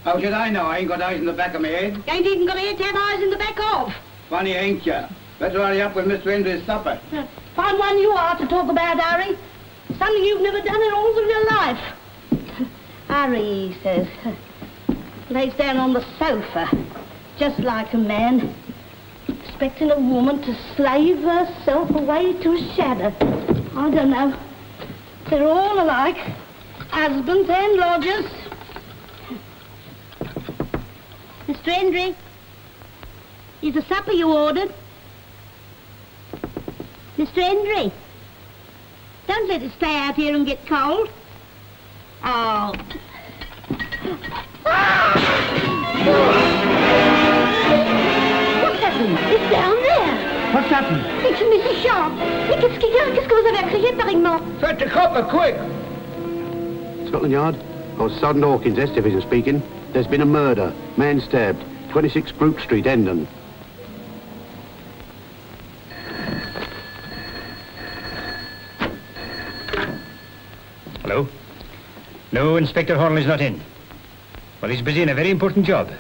How should I know? I ain't got eyes in the back of my head. You ain't even got a head to have eyes in the back of. Funny, ain't ya? Better hurry up with Mr. Hendry's supper. Fine one you are to talk about, Harry. Something you've never done in all of your life. Harry, he says, lays down on the sofa, just like a man, expecting a woman to slave herself away to a shadow. I don't know. They're all alike, husbands and lodgers. Mr. Hendry, is the supper you ordered? Mr. Hendry, don't let it stay out here and get cold. Oh. What's happened? It's down there. What's happened? C'est Mrs. Sharp. Mais qu'est-ce qu'il y a? Qu'est-ce que vous avez crié pareillement? Fetch the copper, quick! Scotland Yard? Oh, Sergeant Hawkins, S Division speaking. There's been a murder. Man stabbed. 26 Brook Street, Hendon. Hello? No, Inspector Hornell is not in. Well, he's busy in a very important job.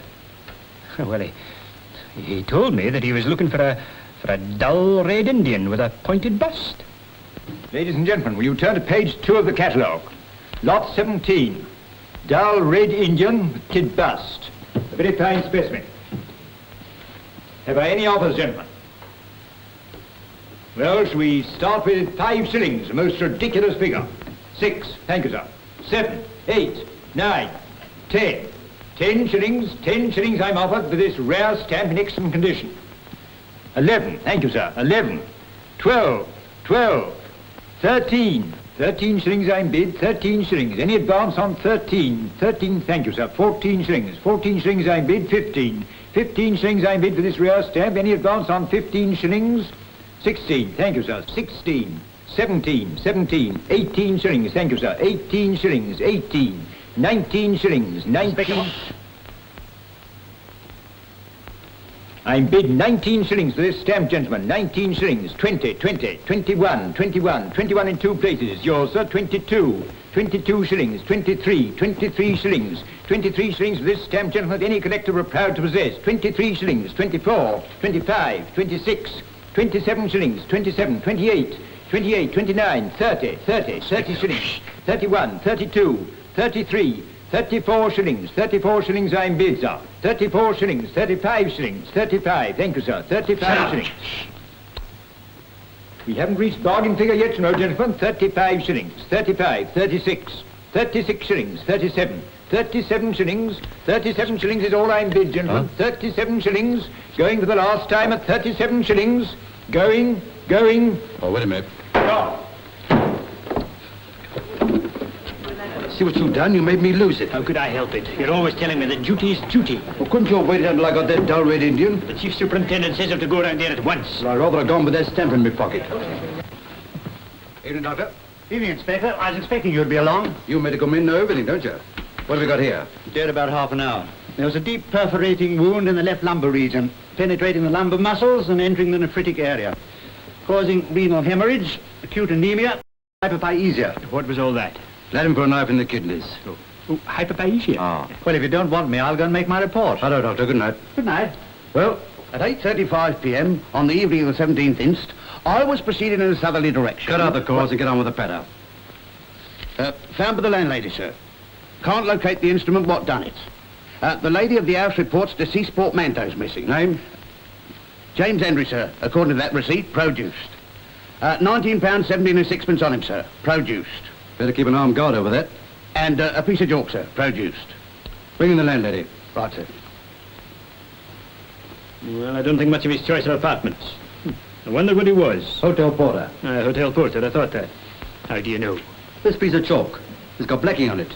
Well, he told me that he was looking for a dull red Indian with a pointed bust. Ladies and gentlemen, will you turn to page 2 of the catalogue? Lot 17. Dull red Indian with kid bust. A very fine specimen. Have I any offers, gentlemen? Well, shall we start with 5 shillings, a most ridiculous figure. 6, thank you, sir. 7, 8, 9, 10. 10 shillings I'm offered for this rare stamp in excellent condition. 11, thank you, sir. 11, 12, 13. 13 shillings I'm bid, 13 shillings. Any advance on 13? 13, thank you, sir. 14 shillings. 14 shillings I'm bid, 15. 15 shillings I'm bid for this rare stamp. Any advance on 15 shillings? 16, thank you, sir. 16, 17, 18 shillings, thank you, sir. 18 shillings, 18. 19 shillings, 19. I'm bid 19 shillings for this stamp, gentlemen. 19 shillings, 20, 21 in 2 places. Yours, sir, 22. 22 shillings, 23 shillings. 23 shillings for this stamp, gentlemen, that any collector were proud to possess. 23 shillings, 24, 25, 26, 27 shillings, 27, 28, 29, 30 shillings, 31, 32, 33, 34 shillings. 34 shillings I'm bid, sir. 34 shillings, 35 shillings, 35, thank you, sir. 35 shillings. We haven't reached bargain figure yet, you know, gentlemen. 35 shillings, 35, 36, 36 shillings, 37, 37 shillings. 37 shillings is all I'm bid, gentlemen. 37 shillings, going for the last time at 37 shillings. Going. Oh, wait a minute. Stop. See what you've done? You made me lose it. How could I help it? You're always telling me that duty is duty. Well, couldn't you have waited until I got that dull red Indian? The chief superintendent says I have to go around there at once. Well, I'd rather have gone with that stamp in my pocket. Evening, Doctor. Evening, Inspector. I was expecting you to be along. You medical men know everything, don't you? What have we got here? Dead about half an hour. There was a deep perforating wound in the left lumbar region, penetrating the lumbar muscles and entering the nephritic area, causing renal hemorrhage, acute anemia, hyperpiesia. What was all that? Let him for a knife in the kidneys. Oh, hyperpiesia. Ah. Well, if you don't want me, I'll go and make my report. Hello, Doctor. Good night. Good night. Well, at 8:35 p.m. on the evening of the 17th inst, I was proceeding in a southerly direction. Cut out the calls and get on with the patter. Found by the landlady, sir. Can't locate the instrument what done it. The lady of the house reports deceased portmanteau's missing. Name? James Hendry, sir. According to that receipt, produced. £19, 17 and sixpence on him, sir. Produced. Better keep an armed guard over that. And a piece of chalk, sir. Produced. Bring in the landlady. Right, sir. Well, I don't think much of his choice of apartments. I wonder what he was. Hotel porter. Hotel porter, I thought that. How do you know? This piece of chalk. It's got blacking on it.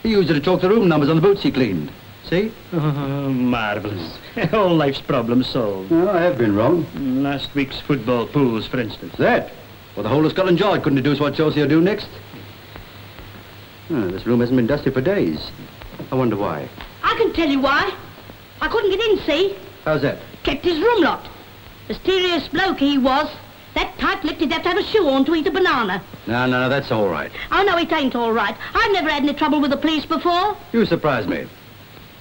He used it to chalk the room numbers on the boots he cleaned. See? Oh, marvellous. All life's problems solved. Well, I have been wrong. Last week's football pools, for instance. That? Well, the whole of Scotland Yard couldn't deduce what Chelsea will do next. This room hasn't been dusted for days. I wonder why. I can tell you why. I couldn't get in, see? How's that? Kept his room locked. Mysterious bloke he was. That tight-lipped he'd have to have a shoe on to eat a banana. No, that's all right. Oh, no, it ain't all right. I've never had any trouble with the police before. You surprise me.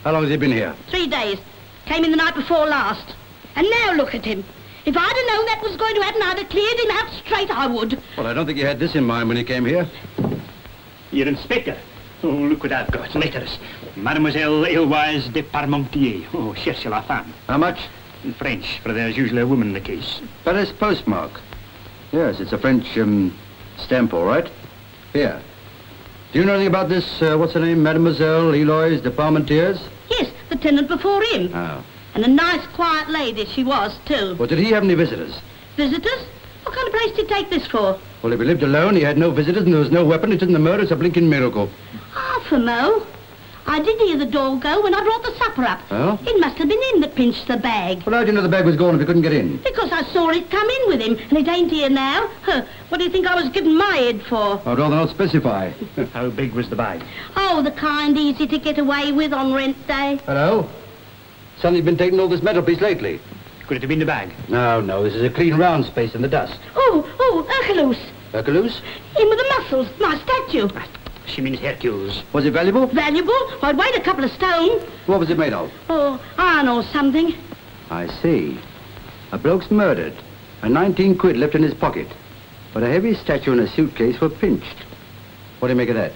How long has he been here? 3 days. Came in the night before last. And now look at him. If I'd have known that was going to happen, I'd have cleared him out straight, I would. Well, I don't think he had this in mind when he came here. Your Inspector. Oh, look what I've got. Letters. Mademoiselle Eloise de Parmentier. Oh, cherche la femme. How much? In French, for there's usually a woman in the case. Paris postmark. Yes, it's a French, stamp, all right. Here. Do you know anything about this, what's her name, Mademoiselle Eloise de Parmentiers? Yes, the tenant before him. Oh. And a nice, quiet lady she was, too. Well, did he have any visitors? Visitors? What kind of place did you take this for? Well, if he lived alone, he had no visitors, and there was no weapon, it isn't the murder, it's a blinking miracle. Half a mo. I did hear the door go when I brought the supper up. Oh? It must have been him that pinched the bag. Well, how did you know the bag was gone if he couldn't get in? Because I saw it come in with him, and it ain't here now. Huh. What do you think I was giving my head for? I'd rather not specify. How big was the bag? Oh, the kind easy to get away with on rent day. Hello? Suddenly been taking all this metal piece lately. Could it have been the bag? No, this is a clean round space in the dust. Oh, Hercules. Hercules? Him with the muscles, my statue. She means Hercules. Was it valuable? Valuable? I'd weighed a couple of stone. What was it made of? Oh, iron or something. I see. A bloke's murdered, and 19 quid left in his pocket. But a heavy statue and a suitcase were pinched. What do you make of that?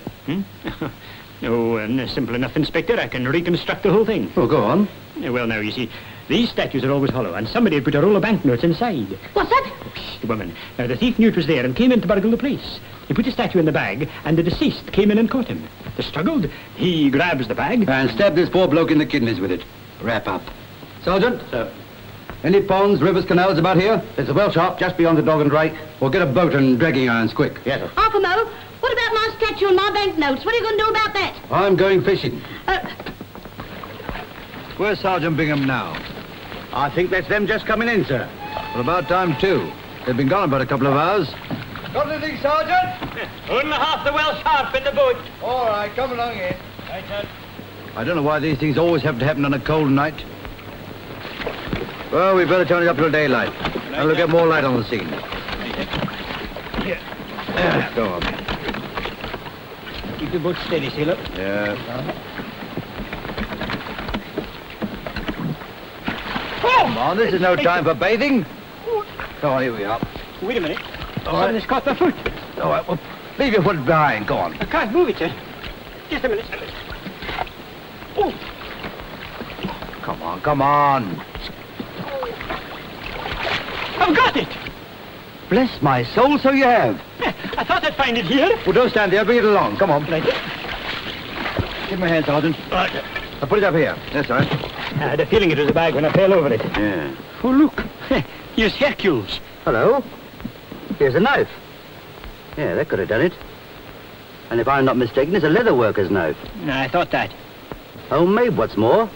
Oh, simple enough, Inspector. I can reconstruct the whole thing. Oh, go on. Well, now, you see, these statues are always hollow, and somebody had put a roll of banknotes inside. What's that? Oh, shh, the woman. Now, the thief knew it was there and came in to burgle the place. He put the statue in the bag, and the deceased came in and caught him. They struggled. He grabs the bag. And stab this poor bloke in the kidneys with it. Wrap up. Sergeant? Sir. Any ponds, rivers, canals about here? There's a well shop just beyond the Dog and Drake. We'll get a boat and dragging irons quick. Yes, sir. Half a mo. What about my statue and my banknotes? What are you going to do about that? I'm going fishing. Uh, Where's Sergeant Bingham now? I think that's them just coming in, sir. Well, about time, too. They've been gone about a couple of hours. Got anything, Sergeant? Only half the well sharp in the boat. All right, come along in. Right, sir. I don't know why these things always have to happen on a cold night. Well, we'd better turn it up till daylight. And we'll get more light on the scene. Here. Go on. Keep the boat steady, sailor. Yeah. Come on, this is no time for bathing. Come on, here we are. Wait a minute. All right. Something's caught my foot. All right, well, leave your foot behind. Go on. I can't move it, sir. Just a minute. Oh, Come on, come on. I've got it. Bless my soul, so you have. I thought I'd find it here. Well, don't stand there. Bring it along. Come on. Right. Give me a hand, Sergeant. Right. I'll put it up here. That's all right. I had a feeling it was a bag when I fell over it. Yeah. Oh, look. Here's Hercules. Hello. Here's a knife. Yeah, that could have done it. And if I'm not mistaken, it's a leather worker's knife. I thought that. Homemade, what's more.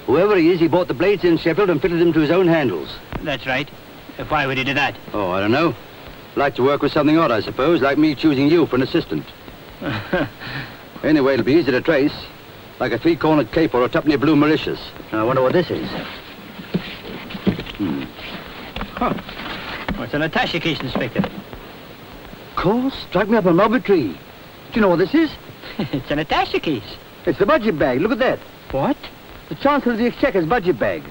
Whoever he is, he bought the blades in Sheffield and fitted them to his own handles. That's right. Why would he do that? Oh, I don't know. Like to work with something odd, I suppose, like me choosing you for an assistant. Anyway, it'll be easy to trace. Like a three-cornered cape or a tuppenny blue Mauritius. Now, I wonder what this is. Huh. Oh, it's an attache case, Inspector. Of course, strike me up a mulberry tree. Do you know what this is? It's an attache case. It's the budget bag. Look at that. What? The Chancellor of the Exchequer's budget bag.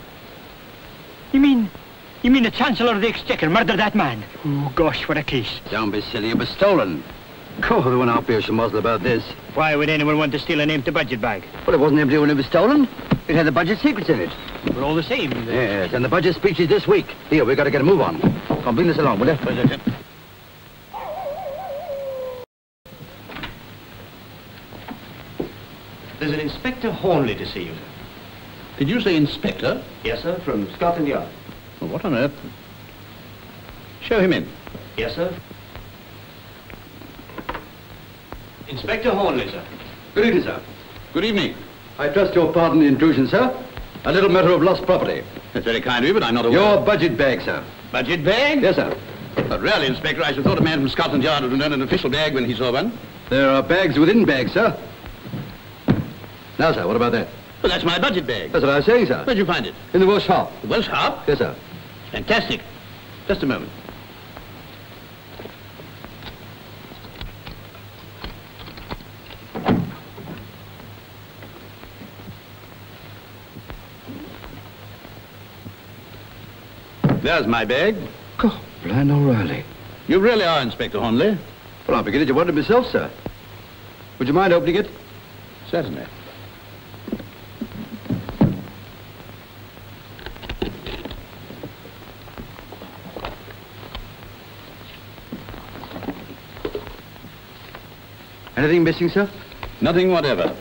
You mean the Chancellor of the Exchequer murdered that man? Oh, gosh, what a case. Don't be silly. It was stolen. Oh, there went our Pierce muzzle about this. Why would anyone want to steal an empty budget bag? Well, it wasn't empty when it was stolen. It had the budget secrets in it. We're all the same. Yes, and the budget speech is this week. Here, we've got to get a move on. Come, bring this along, will you? There's an Inspector Hornley to see you, sir. Did you say Inspector? Yes, sir, from Scotland Yard. Well, what on earth? Show him in. Yes, sir. Inspector Hornley, sir. Good evening, sir. Good evening. I trust you'll pardon the intrusion, sir. A little matter of lost property. That's very kind of you, but I'm not aware. Your budget bag, sir. budget bag? Yes, sir. But really, Inspector, I should have thought a man from Scotland Yard would have known an official bag when he saw one. There are bags within bags, sir. Now, sir, what about that? Well, that's my budget bag. That's what I was saying, sir. Where'd you find it? In the Welsh shop. The Welsh Harp? Yes, sir. Fantastic. Just a moment. There's my bag. Gobline O'Reilly. You really are Inspector Hornley. Well, I'm beginning to wonder myself, sir. Would you mind opening it? Certainly. Anything missing, sir? Nothing whatever.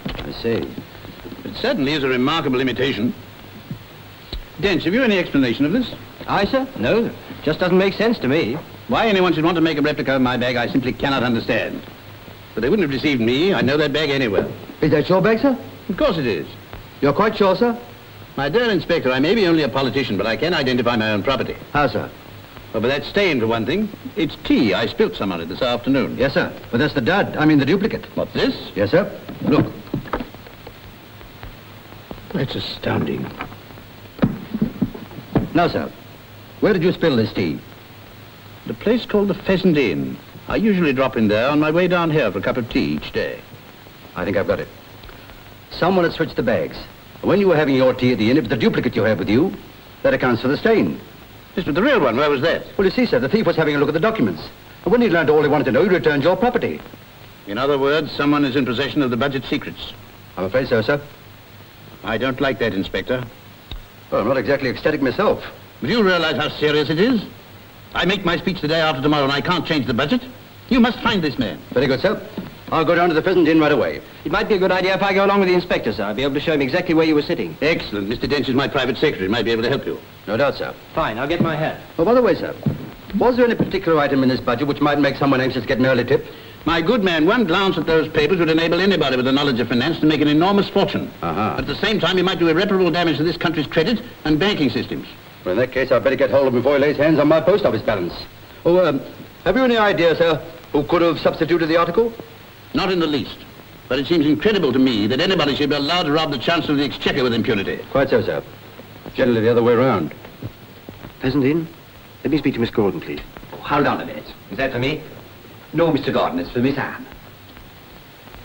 I see. It certainly is a remarkable imitation. Dench, have you any explanation of this? I, sir? No, just doesn't make sense to me. Why anyone should want to make a replica of my bag, I simply cannot understand. But they wouldn't have deceived me. I know that bag anywhere. Is that your bag, sir? Of course it is. You're quite sure, sir? My dear Inspector, I may be only a politician, but I can identify my own property. How, sir? Well, but that stain, for one thing. It's tea. I spilt some on it this afternoon. Yes, sir. But that's the dud. I mean, the duplicate. What's this? Yes, sir. Look. That's astounding. Now, sir, where did you spill this tea? The place called the Pheasant Inn. I usually drop in there on my way down here for a cup of tea each day. I think I've got it. Someone had switched the bags. When you were having your tea at the inn, it was the duplicate you had with you. That accounts for the stain. Yes, but the real one, where was that? Well, you see, sir, the thief was having a look at the documents. And when he'd learned all he wanted to know, he returned your property. In other words, someone is in possession of the budget secrets. I'm afraid so, sir. I don't like that, Inspector. Well, I'm not exactly ecstatic myself. Do you realize how serious it is? I make my speech the day after tomorrow and I can't change the budget. You must find this man. Very good, sir. I'll go down to the Pheasant Inn right away. It might be a good idea if I go along with the inspector, sir. I'll be able to show him exactly where you were sitting. Excellent. Mr. Dench is my private secretary. Might be able to help you. No doubt, sir. Fine, I'll get my hat. Oh, by the way, sir, was there any particular item in this budget which might make someone anxious to get an early tip? My good man, one glance at those papers would enable anybody with a knowledge of finance to make an enormous fortune. Uh-huh. At the same time, you might do irreparable damage to this country's credit and banking systems. Well, in that case, I'd better get hold of him before he lays hands on my post office balance. Oh, have you any idea, sir, who could have substituted the article? Not in the least. But it seems incredible to me that anybody should be allowed to rob the Chancellor of the Exchequer with impunity. Quite so, sir. Generally the other way around. Pheasant Inn? Let me speak to Miss Gordon, please. Hold on a minute. Is that for me? No, Mr. Gordon, it's for Miss Anne.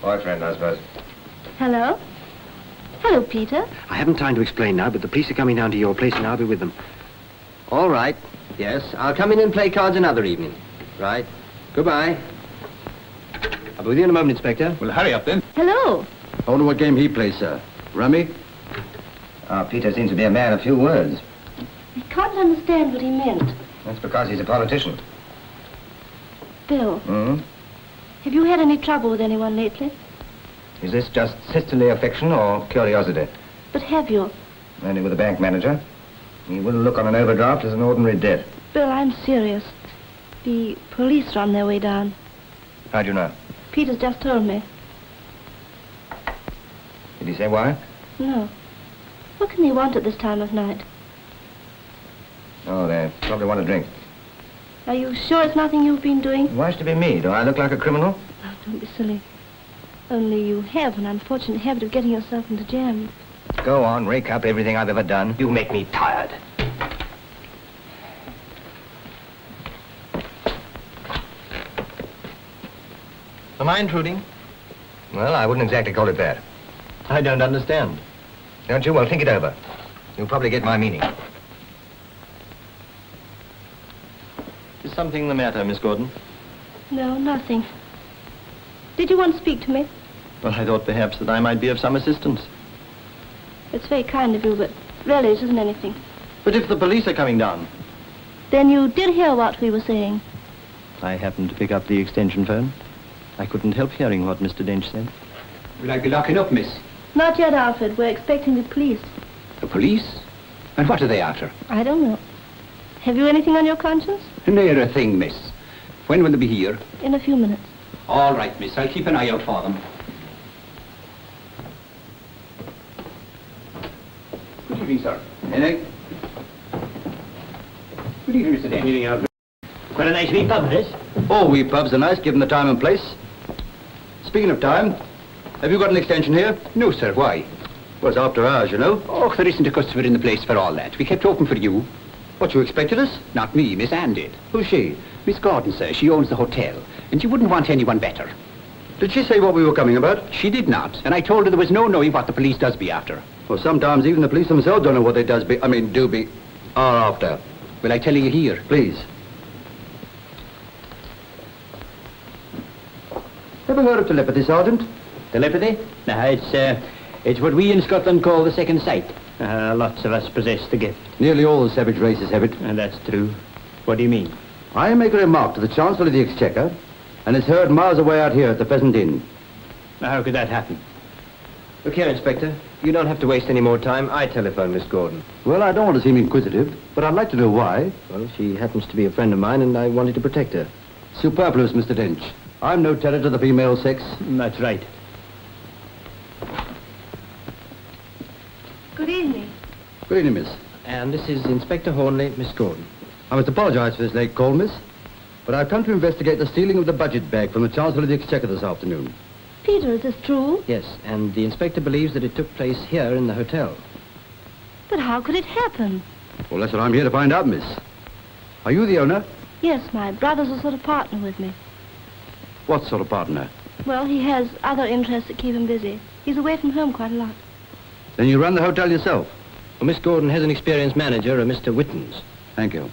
Boyfriend, I suppose. Hello? Hello, Peter. I haven't time to explain now, but the police are coming down to your place and I'll be with them. All right. Yes, I'll come in and play cards another evening. Right. Goodbye. I'll be with you in a moment, Inspector. Well, hurry up then. Hello. I wonder what game he plays, sir. Rummy? Peter seems to be a man of few words. I can't understand what he meant. That's because he's a politician. Bill, Hmm? have you had any trouble with anyone lately? Is this just sisterly affection or curiosity? But have you? Only with the bank manager. He wouldn't look on an overdraft as an ordinary debt. Bill, I'm serious. The police are on their way down. How'd you know? Peter's just told me. Did he say why? No. What can they want at this time of night? Oh, they probably want a drink. Are you sure it's nothing you've been doing? Why should it be me? Do I look like a criminal? Oh, don't be silly. Only you have an unfortunate habit of getting yourself into jam. Go on, rake up everything I've ever done. You make me tired. Am I intruding? Well, I wouldn't exactly call it that. I don't understand. Don't you? Well, think it over. You'll probably get my meaning. Is something the matter, Miss Gordon? No, nothing. Did you want to speak to me? Well, I thought perhaps that I might be of some assistance. It's very kind of you, but really it isn't anything. But if the police are coming down? Then you did hear what we were saying. I happened to pick up the extension phone. I couldn't help hearing what Mr. Dench said. Will I be locking up, miss? Not yet, Alfred. We're expecting the police. The police? And what are they after? I don't know. Have you anything on your conscience? Near a thing, miss. When will they be here? In a few minutes. All right, miss. I'll keep an eye out for them. Good evening, sir. Anything? Good evening, Mr. Dench. Meeting out. Quite a nice wee pub, this. All wee pubs are nice, given the time and place. Speaking of time, have you got an extension here? No, sir. Why? Well, it's after hours, you know. Oh, there isn't a customer in the place for all that. We kept open for you. What, you expected us? Not me, Miss Anne did. Who's she? Miss Gordon, sir. She owns the hotel. And you wouldn't want anyone better. Did she say what we were coming about? She did not. And I told her there was no knowing what the police does be after. Well, sometimes even the police themselves don't know what they do be. Or after? Will I tell you here? Please. Ever heard of telepathy, Sergeant? Telepathy? No, it's what we in Scotland call the second sight. Lots of us possess the gift. Nearly all the savage races have it. And that's true. What do you mean? I make a remark to the Chancellor of the Exchequer, and it's heard miles away out here at the Pheasant Inn. Now, how could that happen? Look here, Inspector. You don't have to waste any more time. I telephoned Miss Gordon. Well, I don't want to seem inquisitive, but I'd like to know why. Well, she happens to be a friend of mine, and I wanted to protect her. Superfluous, Mr. Dench. I'm no terror to the female sex. That's right. Good evening. Good evening, miss. And this is Inspector Hornley, Miss Gordon. I must apologize for this late call, miss, but I've come to investigate the stealing of the budget bag from the Chancellor of the Exchequer this afternoon. Peter, is this true? Yes, and the inspector believes that it took place here in the hotel. But how could it happen? Well, that's what I'm here to find out, miss. Are you the owner? Yes, my brother's a sort of partner with me. What sort of partner? Well, he has other interests that keep him busy. He's away from home quite a lot. Then you run the hotel yourself? Well, Miss Gordon has an experienced manager, a Mr. Whittens. Thank you.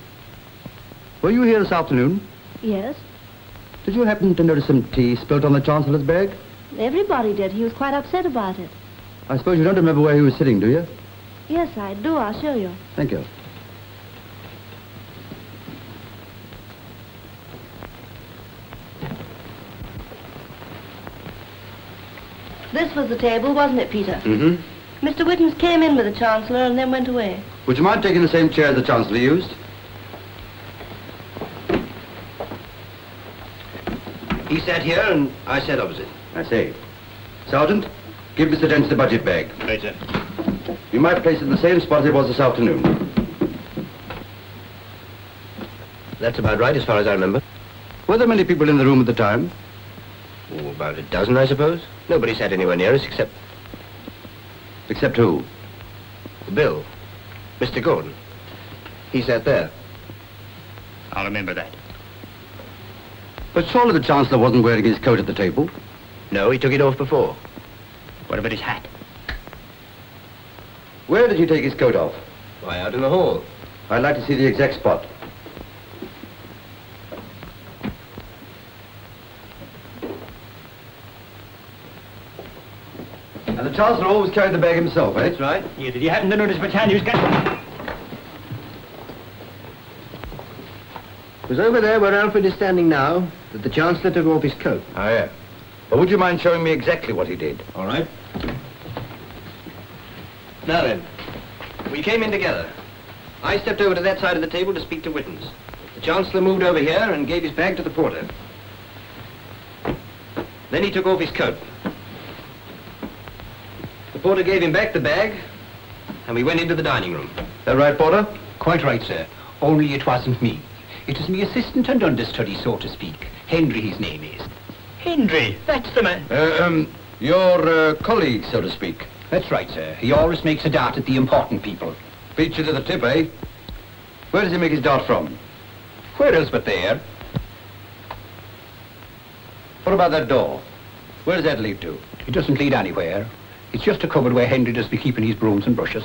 Were you here this afternoon? Yes, Did you happen to notice some tea spilt on the Chancellor's bag? everybody did. He was quite upset about it. I suppose you don't remember where he was sitting, do you? Yes, I do. I'll show you. Thank you. This was the table, wasn't it, Peter? Mm-hmm. Mr. Whittens came in with the Chancellor and then went away. Would you mind taking the same chair the Chancellor used? He sat here, and I sat opposite. I see. Sergeant, give Mr. Dench the budget bag. Right, sir. You might place it in the same spot it was this afternoon. That's about right, as far as I remember. Were there many people in the room at the time? Oh, about a dozen, I suppose. Nobody sat anywhere near us except Except who? Bill, Mr. Gordon. He sat there. I'll remember that. But surely the Chancellor wasn't wearing his coat at the table. No, he took it off before. What about his hat? Where did he take his coat off? Why, out in the hall. I'd like to see the exact spot. And the Chancellor always carried the bag himself, eh? That's right. Yeah, did you happen to notice Britannia's got... It was over there where Alfred is standing now that the Chancellor took off his coat. Oh, yeah. But would you mind showing me exactly what he did? All right. Now then, we came in together. I stepped over to that side of the table to speak to Whittens. The Chancellor moved over here and gave his bag to the porter. Then he took off his coat. The porter gave him back the bag, and we went into the dining room. That right, Porter? Quite right, sir. Only it wasn't me. It was me assistant and understudy, so to speak. Henry, his name is. Henry, that's the man. Your colleague, so to speak. That's right, sir. He always makes a dart at the important people. Beat you to the tip, eh? Where does he make his dart from? Where else but there? What about that door? Where does that lead to? It doesn't lead anywhere. It's just a cupboard where Henry does be keeping his brooms and brushes.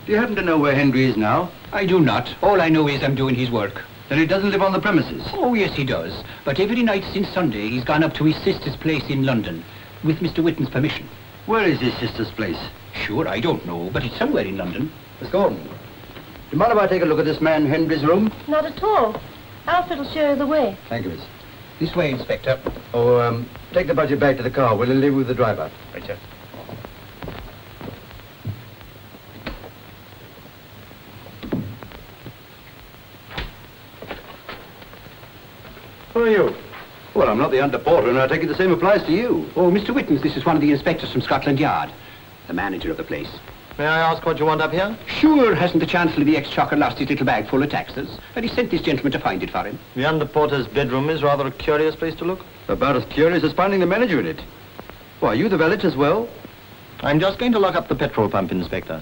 Do you happen to know where Henry is now? I do not. All I know is I'm doing his work. Then he doesn't live on the premises. Oh, yes, he does. But every night since Sunday, he's gone up to his sister's place in London, with Mr. Whitten's permission. Where is his sister's place? Sure, I don't know, but it's somewhere in London. Miss Gordon, do you mind if I take a look at this man Henry's room? Not at all. Alfred will show you the way. Thank you, miss. This way, Inspector. Oh, take the budget back to the car. We'll leave with the driver. Right, sir. Who are you? Well, I'm not the under porter, and I take it the same applies to you. Oh, Mr. Whittens, this is one of the inspectors from Scotland Yard, the manager of the place. May I ask what you want up here? Sure, hasn't the Chancellor of the Exchequer lost his little bag full of taxes? And he sent this gentleman to find it for him. The under porter's bedroom is rather a curious place to look. About as curious as finding the manager in it. Why, are you the valet as well? I'm just going to lock up the petrol pump, Inspector.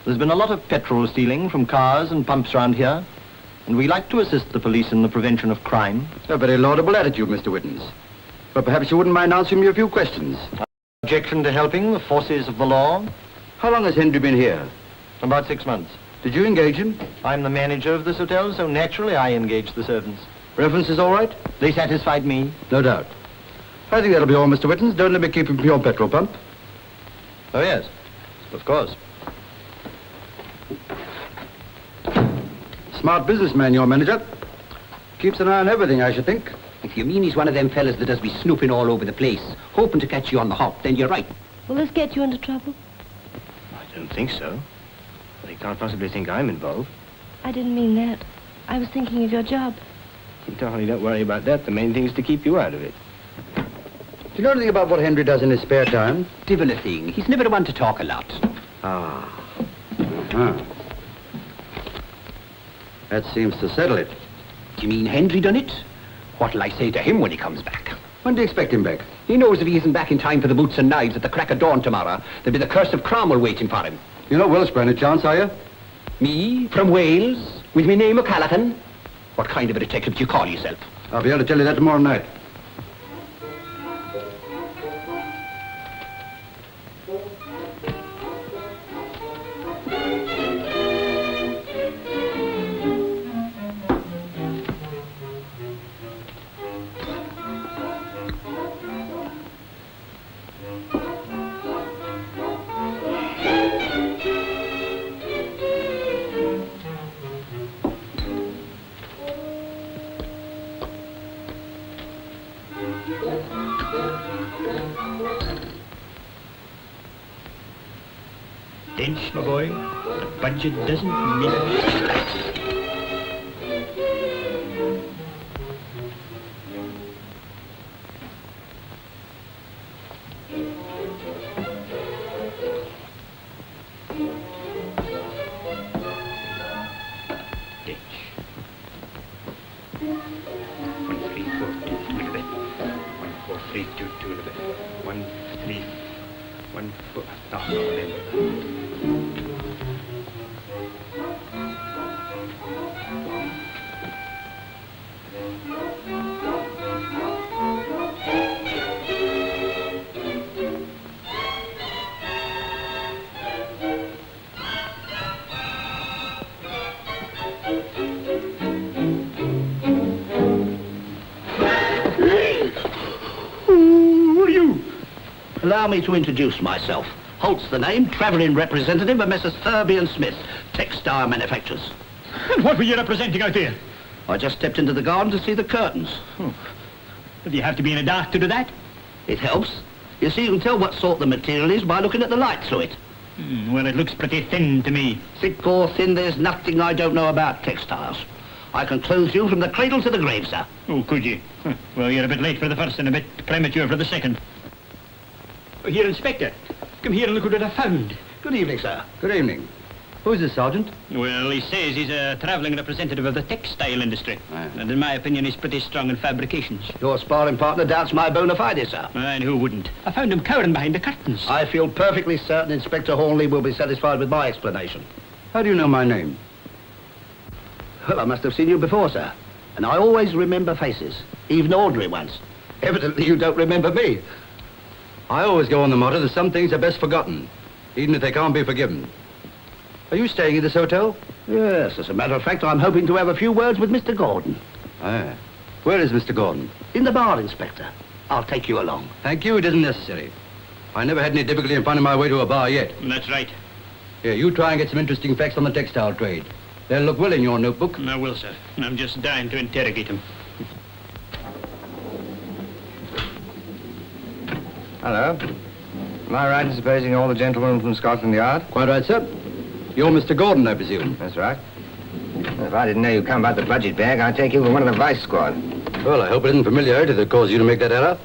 There's been a lot of petrol stealing from cars and pumps around here, and we like to assist the police in the prevention of crime. A very laudable attitude, Mr. Wittens. But perhaps you wouldn't mind answering me a few questions. Objection to helping the forces of the law? How long has Henry been here? About 6 months. Did you engage him? I'm the manager of this hotel, so naturally I engage the servants. References all right? They satisfied me. No doubt. I think that'll be all, Mr. Wittens. Don't let me keep him from your petrol pump. Oh, yes. Of course. Smart businessman, your manager. Keeps an eye on everything, I should think. If you mean he's one of them fellas that does be snooping all over the place, hoping to catch you on the hop, then you're right. Will this get you into trouble? I don't think so. They can't possibly think I'm involved. I didn't mean that. I was thinking of your job. Darling, don't worry about that. The main thing is to keep you out of it. Do you know anything about what Henry does in his spare time? Divil a thing. He's never one to talk a lot. Ah. Uh-huh. That seems to settle it. Do you mean Henry done it? What'll I say to him when he comes back? When do you expect him back? He knows if he isn't back in time for the boots and knives at the crack of dawn tomorrow, there'll be the curse of Cromwell waiting for him. You're not Welsh by any chance, are you? Me, from Wales, with me name O'Callaghan. What kind of a detective do you call yourself? I'll be able to tell you that tomorrow night. Dench, my boy, the budget doesn't mean it. Allow me to introduce myself. Holt's the name, travelling representative of Messrs. Thurby and Smith, textile manufacturers. And what were you representing out there? I just stepped into the garden to see the curtains. Do you have to be in the dark to do that? It helps. You see, you can tell what sort the material is by looking at the light through it. Well, it looks pretty thin to me. Thick or thin, there's nothing I don't know about textiles. I can clothe you from the cradle to the grave, sir. Oh, could you? Well, you're a bit late for the first and a bit premature for the second. Here, Inspector. Come here and look what I found. Good evening, sir. Good evening. Who's this, Sergeant? Well, he says he's a travelling representative of the textile industry. Aye. And in my opinion, he's pretty strong in fabrications. Your sparring partner doubts my bona fides, sir. And who wouldn't? I found him cowering behind the curtains. I feel perfectly certain Inspector Hornley will be satisfied with my explanation. How do you know my name? Well, I must have seen you before, sir. And I always remember faces, even ordinary ones. Evidently, you don't remember me. I always go on the motto that some things are best forgotten, even if they can't be forgiven. Are you staying in this hotel? Yes, as a matter of fact, I'm hoping to have a few words with Mr. Gordon. Ah. Where is Mr. Gordon? In the bar, Inspector. I'll take you along. Thank you, it isn't necessary. I never had any difficulty in finding my way to a bar yet. That's right. Here, you try and get some interesting facts on the textile trade. They'll look well in your notebook. I will, sir. I'm just dying to interrogate him. Hello. Am I right in supposing all the gentlemen from Scotland Yard? Quite right, sir. You're Mr. Gordon, I presume. That's right. If I didn't know you'd come about the budget bag, I'd take you for one of the vice squad. Well, I hope it isn't familiarity that caused you to make that error.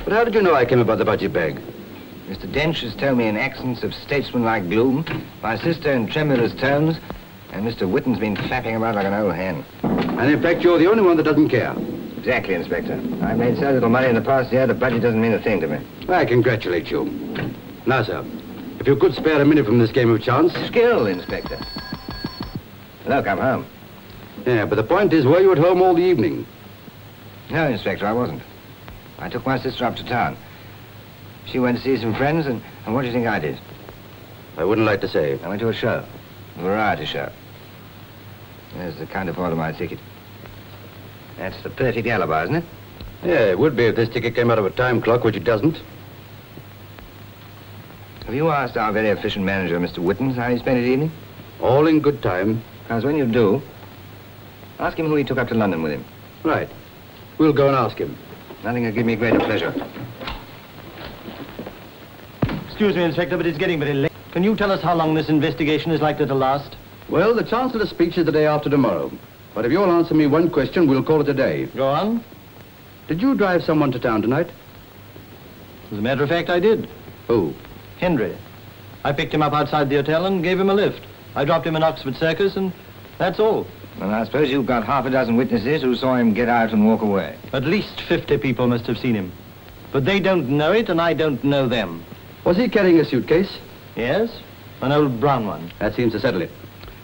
But how did you know I came about the budget bag? Mr. Dench has told me in accents of statesmanlike gloom, my sister in tremulous tones, and Mr. Whitten's been flapping about like an old hen. And in fact, you're the only one that doesn't care. Exactly, Inspector. I've made so little money in the past year, the budget doesn't mean a thing to me. I congratulate you. Now, sir, If you could spare a minute from this game of chance. Skill, Inspector. Look, I'm home. Yeah, but the point is, were you at home all the evening? No, Inspector, I wasn't. I took my sister up to town. She went to see some friends, and what do you think I did? I wouldn't like to say. I went to a show. A variety show. There's the counterpart of my ticket. That's the perfect alibi, isn't it? Yeah, it would be if this ticket came out of a time clock, which it doesn't. Have you asked our very efficient manager, Mr. Whittens, how he spent his evening? All in good time. Because when you do, ask him who he took up to London with him. Right. We'll go and ask him. Nothing would give me greater pleasure. Excuse me, Inspector, but it's getting very late. Can you tell us how long this investigation is likely to last? Well, the Chancellor's speech is the day after tomorrow. But if you'll answer me one question, we'll call it a day. Go on. Did you drive someone to town tonight? As a matter of fact, I did. Who? Henry. I picked him up outside the hotel and gave him a lift. I dropped him in Oxford Circus, and that's all. Well, I suppose you've got half a dozen witnesses who saw him get out and walk away. At least 50 people must have seen him. But they don't know it, and I don't know them. Was he carrying a suitcase? Yes? An old brown one. That seems to settle it.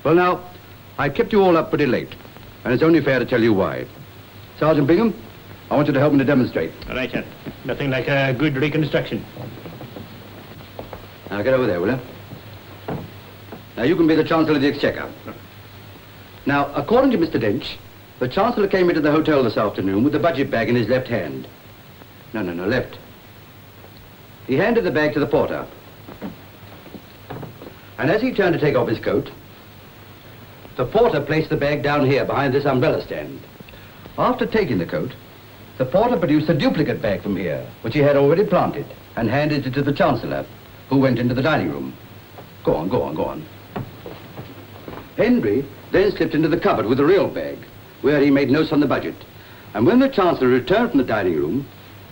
Well, now, I kept you all up pretty late, and it's only fair to tell you why. Sergeant Bingham, I want you to help me to demonstrate. All right, sir. Nothing like a good reconstruction. Now, get over there, will you? Now, you can be the Chancellor of the Exchequer. Now, according to Mr. Dench, the Chancellor came into the hotel this afternoon with the budget bag in his left hand. No, left. He handed the bag to the porter. And as he turned to take off his coat, the porter placed the bag down here behind this umbrella stand. After taking the coat, the porter produced a duplicate bag from here, which he had already planted, and handed it to the Chancellor, who went into the dining room. Go on. Henry then slipped into the cupboard with the real bag, where he made notes on the budget. And when the Chancellor returned from the dining room,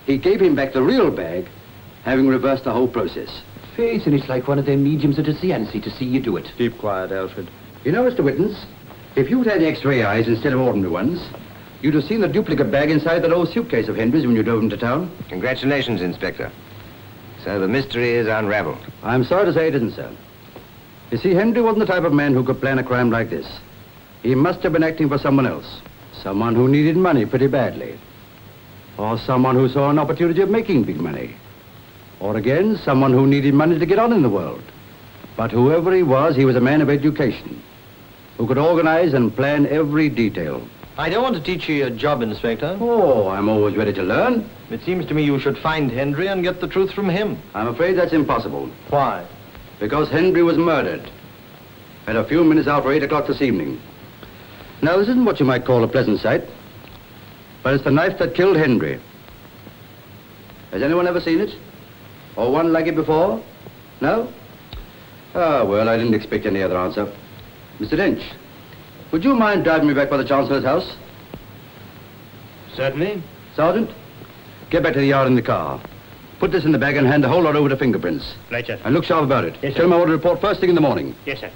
he gave him back the real bag, having reversed the whole process. Face, and it's like one of them mediums at a seance to see you do it. Keep quiet, Alfred. You know, Mr. Whittens, if you'd had X-ray eyes instead of ordinary ones, you'd have seen the duplicate bag inside that old suitcase of Henry's when you drove him to town. Congratulations, Inspector. So the mystery is unraveled. I'm sorry to say it isn't, sir. You see, Henry wasn't the type of man who could plan a crime like this. He must have been acting for someone else. Someone who needed money pretty badly. Or someone who saw an opportunity of making big money. Or again, someone who needed money to get on in the world. But whoever he was a man of education, who could organize and plan every detail. I don't want to teach you your job, Inspector. Oh, I'm always ready to learn. It seems to me you should find Henry and get the truth from him. I'm afraid that's impossible. Why? Because Henry was murdered at a few minutes after 8 o'clock this evening. Now, this isn't what you might call a pleasant sight, but it's the knife that killed Henry. Has anyone ever seen it? Or one like it before? No? Ah, well, I didn't expect any other answer. Mr. Dench, would you mind driving me back by the Chancellor's house? Certainly. Sergeant, get back to the yard in the car. Put this in the bag and hand the whole lot over to fingerprints. Right, sir. And look sharp about it. Yes, sir. Tell him I want to report first thing in the morning. Yes, sir.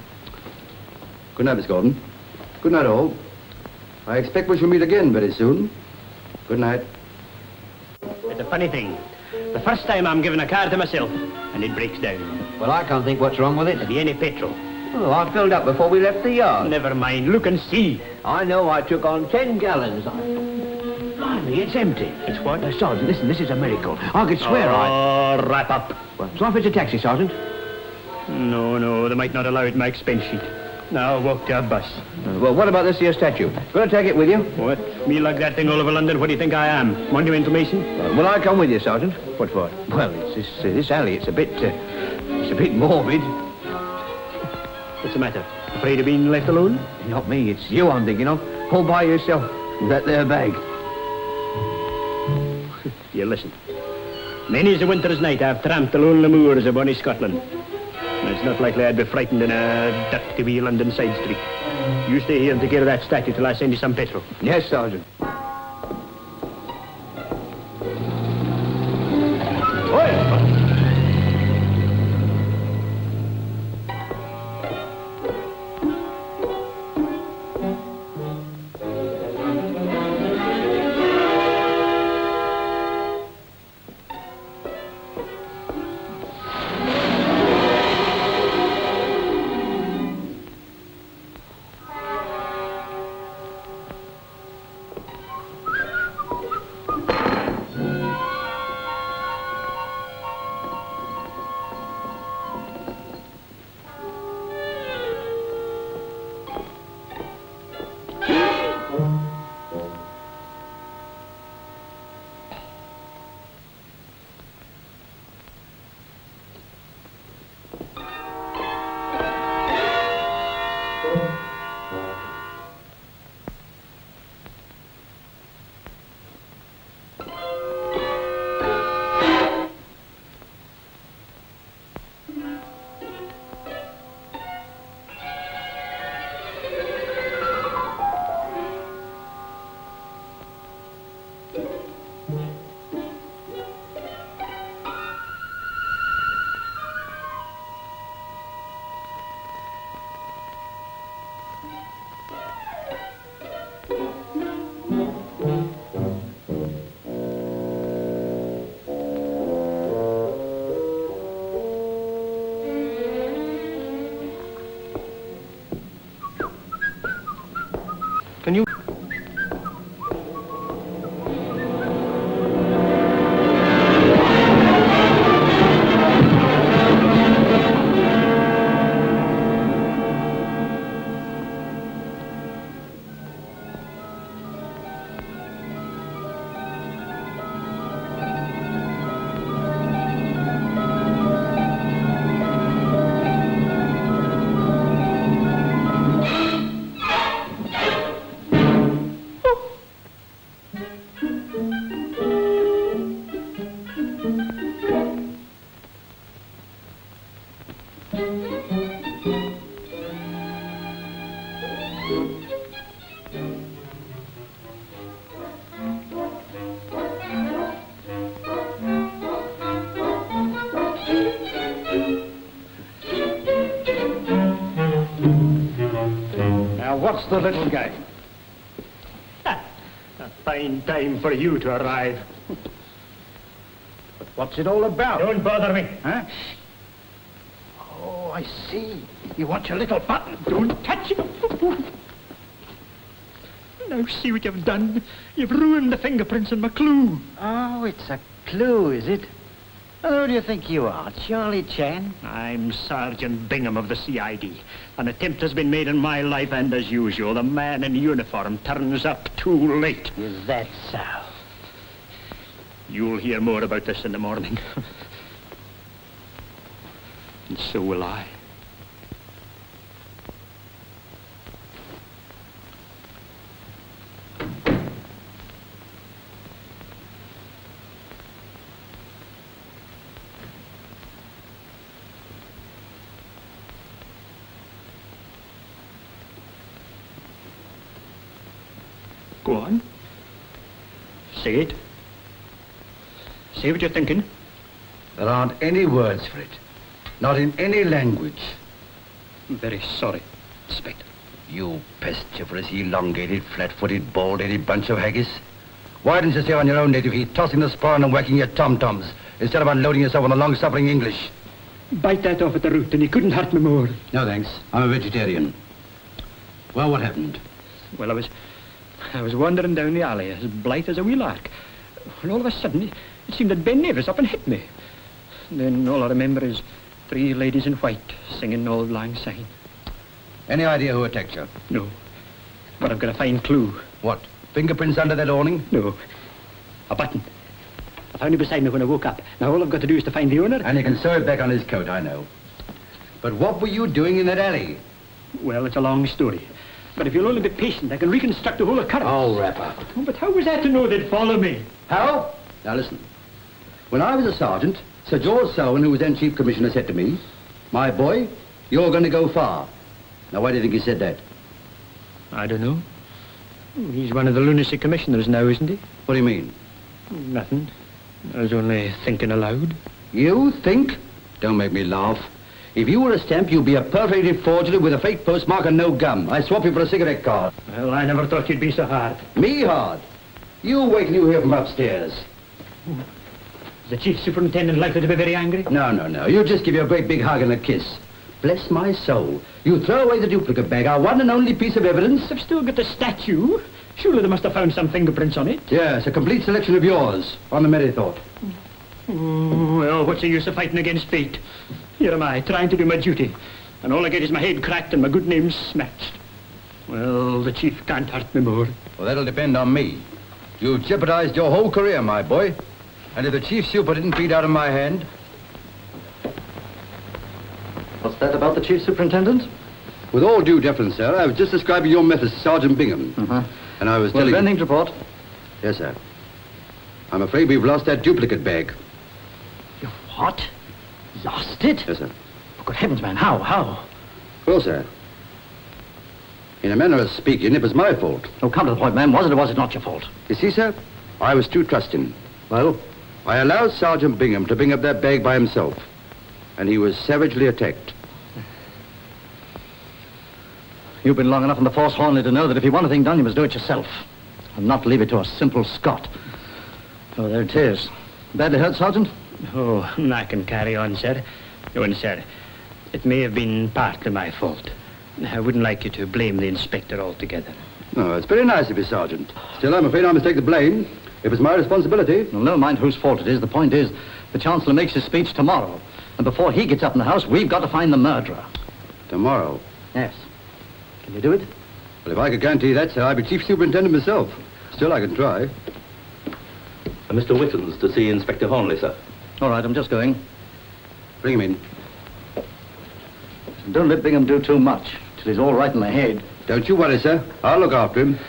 Good night, Miss Gordon. Good night, all. I expect we shall meet again very soon. Good night. It's a funny thing. The first time I'm giving a car to myself, and it breaks down. Well, I can't think what's wrong with it. Have you any petrol? Oh, I filled up before we left the yard. Never mind. Look and see. I know I took on 10 gallons. Blimey, it's empty. It's what? Sergeant, listen, this is a miracle. I could swear Oh, wrap up. Well, so if it's a taxi, Sergeant. No, they might not allow it in my expense sheet. Now, walk to a bus. Well, what about this here statue? Gonna take it with you? What? Me lug that thing all over London? What do you think I am? Monumental Mason? Will I come with you, Sergeant? What for? Well, it's this alley. It's a bit morbid. What's the matter? Afraid of being left alone? Not me. It's you I'm thinking of. All by yourself. With that there bag. You listen. Many's a winter's night I've tramped the lonely moors of bonny Scotland. And it's not likely I'd be frightened in a dirty wee London side street. You stay here and take care of that statue till I send you some petrol. Yes, Sergeant. What's the little game? A fine time for you to arrive. But what's it all about? Don't bother me. Huh? Oh, I see. You want your little button. Don't touch it. Now see what you've done. You've ruined the fingerprints in my clue. Oh, it's a clue, is it? Who do you think you are, Charlie Chan? I'm Sergeant Bingham of the CID. An attempt has been made in my life, and as usual, the man in uniform turns up too late. Is that so? You'll hear more about this in the morning. And so will I. Go on. Say it. Say what you're thinking. There aren't any words for it. Not in any language. I'm very sorry, Inspector. You pestiferous, elongated, flat-footed, bald-headed bunch of haggis. Why didn't you stay on your own native heat, tossing the spawn and whacking your tom-toms, instead of unloading yourself on the long-suffering English? Bite that off at the root, and you couldn't hurt me more. No, thanks. I'm a vegetarian. Well, what happened? Well, I was wandering down the alley, as blithe as a wee lark. And all of a sudden, it seemed that Ben Nevis up and hit me. And then all I remember is 3 ladies in white singing Auld Lang Syne. Any idea who attacked you? No. But I've got a fine clue. What? Fingerprints under that awning? No. A button. I found it beside me when I woke up. Now all I've got to do is to find the owner. And you can sew it back on his coat, I know. But what were you doing in that alley? Well, it's a long story. But if you'll only be patient, I can reconstruct the whole occurrence. Oh, wrap up. Oh, but how was I to know they'd follow me? How? Now listen. When I was a sergeant, Sir George Selwyn, who was then Chief Commissioner, said to me, "My boy, you're going to go far." Now, why do you think he said that? I don't know. He's one of the lunacy commissioners now, isn't he? What do you mean? Nothing. I was only thinking aloud. You think? Don't make me laugh. If you were a stamp, you'd be a perforated forgery with a fake postmark and no gum. I swap you for a cigarette card. Well, I never thought you'd be so hard. Me hard? You wait till you hear from upstairs. Is the chief superintendent likely to be very angry? No. You just give you a great big hug and a kiss. Bless my soul. You throw away the duplicate bag, our one and only piece of evidence. I've still got the statue. Surely they must have found some fingerprints on it. Yes, a complete selection of yours on the Merrythought. Oh, well, what's the use of fighting against fate? Here am I, trying to do my duty, and all I get is my head cracked and my good name smashed. Well, the chief can't hurt me more. Well, that'll depend on me. You've jeopardized your whole career, my boy. And if the chief super didn't beat out of my hand... What's that about the chief superintendent? With all due deference, sir, I was just describing your methods to Sergeant Bingham. And I was telling... Well, to report. Yes, sir. I'm afraid we've lost that duplicate bag. You what? Lost it? Yes, sir. Oh, good heavens, man, how? Well, sir, in a manner of speaking, it was my fault. Oh, come to the point, man. Was it or was it not your fault? You see, sir, I was too trusting. Well? I allowed Sergeant Bingham to bring up that bag by himself, and he was savagely attacked. You've been long enough in the force, Hornley, to know that if you want a thing done, you must do it yourself, and not leave it to a simple Scot. Oh, there it is. Badly hurt, Sergeant? Oh, I can carry on, sir. Go on, sir. It may have been partly my fault. I wouldn't like you to blame the inspector altogether. No, it's very nice of you, Sergeant. Still, I'm afraid I must take the blame. It was my responsibility. Well, never mind whose fault it is. The point is, the Chancellor makes his speech tomorrow. And before he gets up in the House, we've got to find the murderer. Tomorrow? Yes. Can you do it? Well, if I could guarantee that, sir, I'd be Chief Superintendent myself. Still, I can try. Mr. Whittles to see Inspector Hornley, sir. All right, I'm just going. Bring him in. Don't let Bingham do too much, till he's all right in the head. Don't you worry, sir. I'll look after him.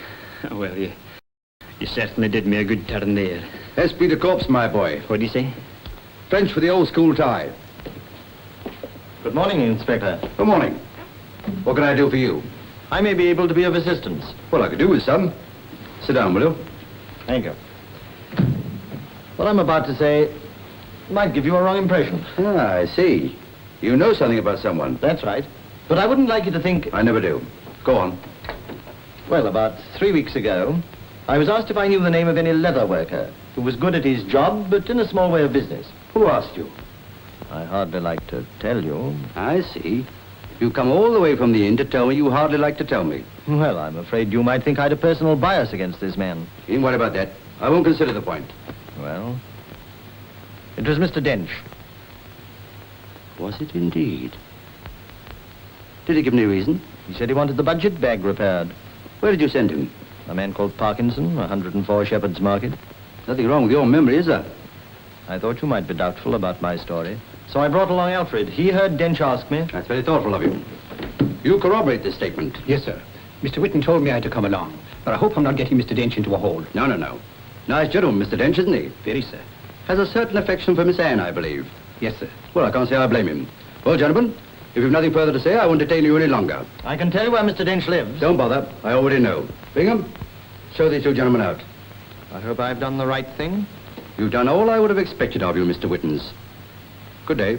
Well, you certainly did me a good turn there. Esprit de corps, my boy. What do you say? French for the old school tie. Good morning, Inspector. Good morning. What can I do for you? I may be able to be of assistance. Well, I could do with some. Sit down, will you? Thank you. What I'm about to say might give you a wrong impression. Ah, I see. You know something about someone. That's right. But I wouldn't like you to think... I never do. Go on. Well, about 3 weeks ago, I was asked if I knew the name of any leather worker who was good at his job, but in a small way of business. Who asked you? I hardly like to tell you. I see. You come all the way from the inn to tell me you hardly like to tell me. Well, I'm afraid you might think I had a personal bias against this man. You needn't worry about that. I won't consider the point. Well, it was Mr. Dench. Was it indeed? Did he give any reason? He said he wanted the budget bag repaired. Where did you send him? A man called Parkinson, 104 Shepherd's Market. Nothing wrong with your memory, is there? I thought you might be doubtful about my story. So I brought along Alfred. He heard Dench ask me. That's very thoughtful of you. You corroborate this statement. Yes, sir. Mr. Whitten told me I had to come along. But I hope I'm not getting Mr. Dench into a hole. No. Nice gentleman, Mr. Dench, isn't he? Very, sir. Has a certain affection for Miss Anne, I believe. Yes, sir. Well, I can't say I blame him. Well, gentlemen, if you've nothing further to say, I won't detain you any longer. I can tell you where Mr. Dench lives. Don't bother. I already know. Bingham, show these two gentlemen out. I hope I've done the right thing. You've done all I would have expected of you, Mr. Whittens. Good day.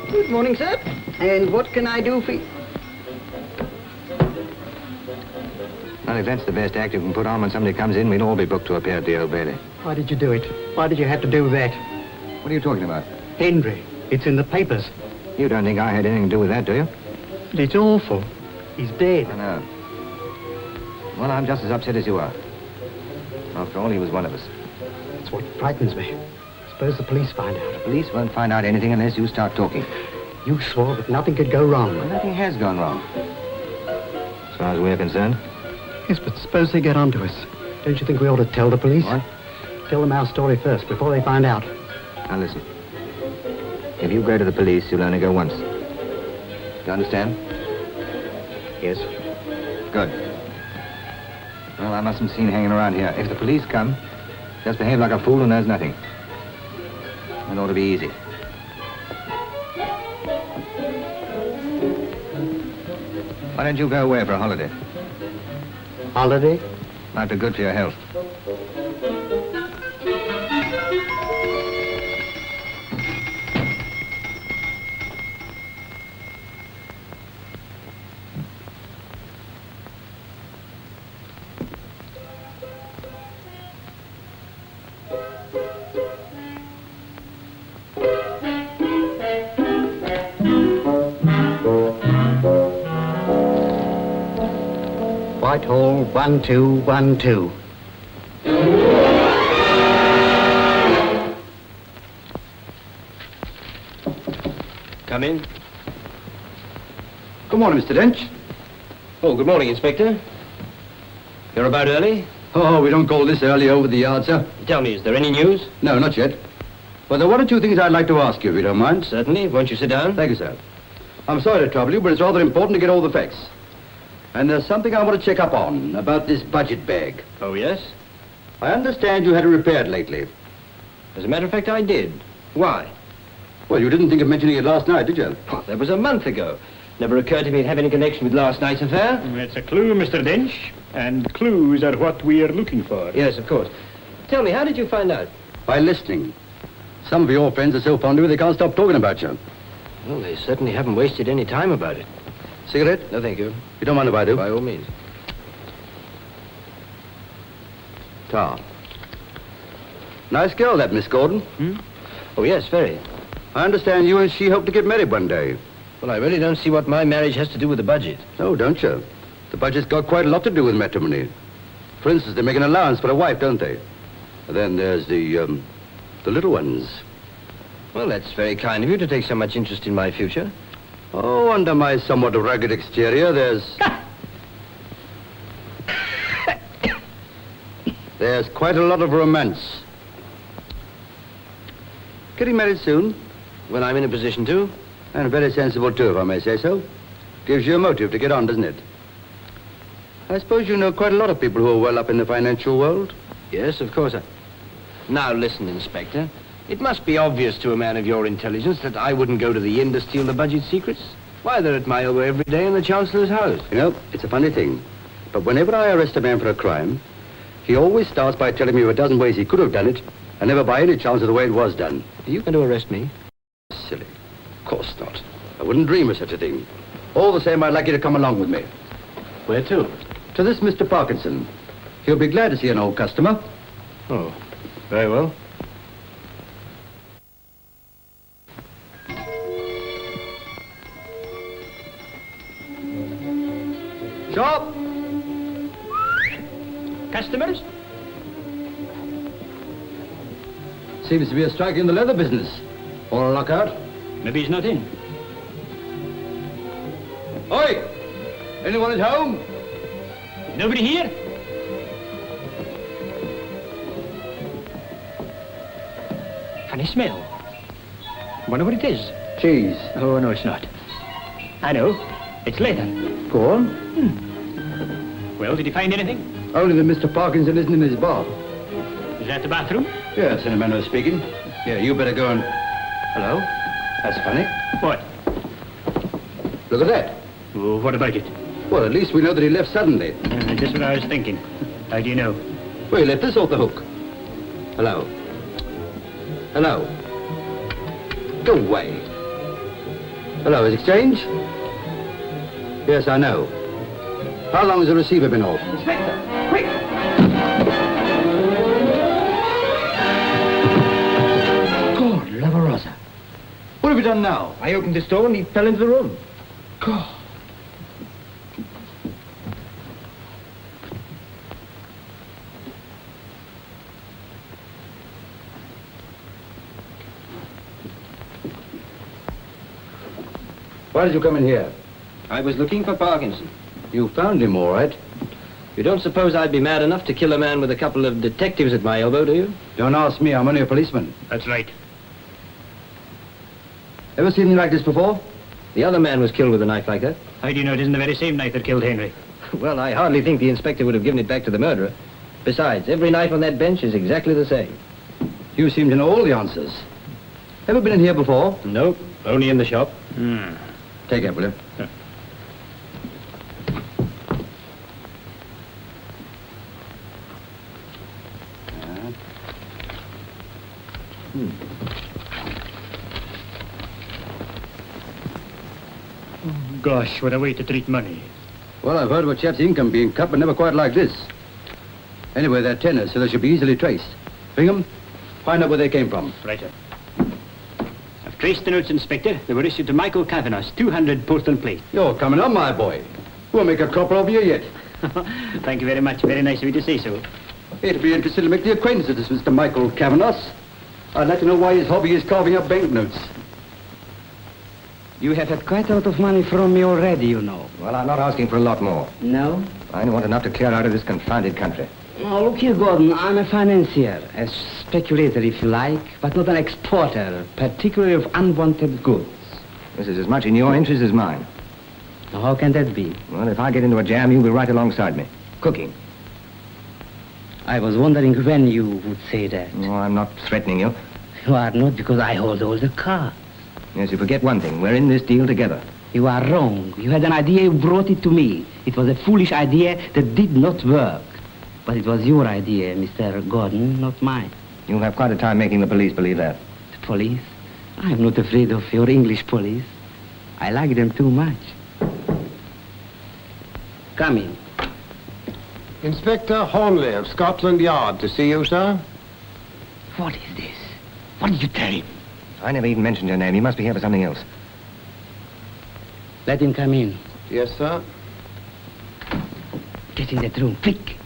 Good morning, sir. And what can I do for you? Well, if that's the best act you can put on when somebody comes in, we'd all be booked to appear at the Old Bailey. Why did you do it? Why did you have to do that? What are you talking about? Henry, it's in the papers. You don't think I had anything to do with that, do you? But it's awful. He's dead. I know. Well, I'm just as upset as you are. After all, he was one of us. That's what frightens me. Suppose the police find out. The police won't find out anything unless you start talking. You swore that nothing could go wrong. Well, nothing has gone wrong. As far as we're concerned. Yes, but suppose they get onto us. Don't you think we ought to tell the police? What? Tell them our story first, before they find out. Now, listen. If you go to the police, you'll only go once. Do you understand? Yes. Good. Well, I mustn't be seen hanging around here. If the police come, just behave like a fool who knows nothing. It ought to be easy. Why don't you go away for a holiday? Holiday? Might be good for your health. Whitehall, 1212. Come in. Good morning, Mr. Dench. Oh, good morning, Inspector. You're about early? Oh, we don't call this early over the yard, sir. Tell me, is there any news? No, not yet. Well, there are one or two things I'd like to ask you, if you don't mind. Certainly. Won't you sit down? Thank you, sir. I'm sorry to trouble you, but it's rather important to get all the facts. And there's something I want to check up on, about this budget bag. Oh, yes? I understand you had it repaired lately. As a matter of fact, I did. Why? Well, you didn't think of mentioning it last night, did you? Oh, that was a month ago. Never occurred to me to have any connection with last night's affair. It's a clue, Mr. Dench, and clues are what we are looking for. Yes, of course. Tell me, how did you find out? By listening. Some of your friends are so fond of you they can't stop talking about you. Well, they certainly haven't wasted any time about it. Cigarette? No, thank you. You don't mind if I do? By all means. Tar. Nice girl, that Miss Gordon. Oh, yes, very. I understand you and she hope to get married one day. Well, I really don't see what my marriage has to do with the budget. Oh, don't you? The budget's got quite a lot to do with matrimony. For instance, they make an allowance for a wife, don't they? And then there's the little ones. Well, that's very kind of you to take so much interest in my future. Oh, under my somewhat rugged exterior, there's quite a lot of romance. Getting married soon? When I'm in a position to. And very sensible, too, if I may say so. Gives you a motive to get on, doesn't it? I suppose you know quite a lot of people who are well up in the financial world. Yes, of course. Now, listen, Inspector. It must be obvious to a man of your intelligence that I wouldn't go to the inn to steal the budget secrets. Why, they're at my elbow every day in the Chancellor's house. You know, it's a funny thing. But whenever I arrest a man for a crime, he always starts by telling me of a dozen ways he could have done it, and never by any chance of the way it was done. Are you going to arrest me? Silly. Of course not. I wouldn't dream of such a thing. All the same, I'd like you to come along with me. Where to? To this Mr. Parkinson. He'll be glad to see an old customer. Oh, very well. Shop! Customers? Seems to be a strike in the leather business. Or a lockout. Maybe he's not in. Oi! Anyone at home? Nobody here? Funny smell. Wonder what it is. Cheese. Oh, no, it's not. I know. It's leather. Go on. Well, did you find anything? Only that Mr. Parkinson isn't in his bar. Is that the bathroom? Yes, in a manner of speaking. Yeah, you better go and... Hello? That's funny. What? Look at that. Oh, what about it? Well, at least we know that he left suddenly. Just what I was thinking. How do you know? Well, he left this off the hook. Hello. Hello. Go away. Hello, is exchange? Yes, I know. How long has the receiver been off? Inspector, quick! God, Lavarosa. What have you done now? I opened this door and he fell into the room. God. Why did you come in here? I was looking for Parkinson. You found him, all right. You don't suppose I'd be mad enough to kill a man with a couple of detectives at my elbow, do you? Don't ask me, I'm only a policeman. That's right. Ever seen anything like this before? The other man was killed with a knife like that. How do you know it isn't the very same knife that killed Henry? Well, I hardly think the inspector would have given it back to the murderer. Besides, every knife on that bench is exactly the same. You seem to know all the answers. Ever been in here before? Nope, only in the shop. Take it, will you? Gosh, what a way to treat money. Well, I've heard of a chap's income being cut, but never quite like this. Anyway, they're tenors, so they should be easily traced. Bingham, find out where they came from. Right, sir. I've traced the notes, Inspector. They were issued to Michael Kavanagh, 200 Portland Place. You're coming on, my boy. We'll make a copper of you yet. Thank you very much. Very nice of you to say so. It'd be interesting to make the acquaintance of this Mr. Michael Kavanagh. I'd like to know why his hobby is carving up banknotes. You have had quite a lot of money from me already, you know. Well, I'm not asking for a lot more. No? I only want enough to clear out of this confounded country. Oh, look here, Gordon. I'm a financier, a speculator, if you like, but not an exporter, particularly of unwanted goods. This is as much in your interest as mine. Now, how can that be? Well, if I get into a jam, you'll be right alongside me. Cooking. I was wondering when you would say that. Oh, I'm not threatening you. You are not, because I hold all the cards. Yes, you forget one thing. We're in this deal together. You are wrong. You had an idea, you brought it to me. It was a foolish idea that did not work. But it was your idea, Mr. Gordon, not mine. You'll have quite a time making the police believe that. The police? I'm not afraid of your English police. I like them too much. Come in. Inspector Hornley of Scotland Yard to see you, sir. What is this? What did you tell him? I never even mentioned your name. You must be here for something else. Let him come in. Yes, sir. Get in that room, quick.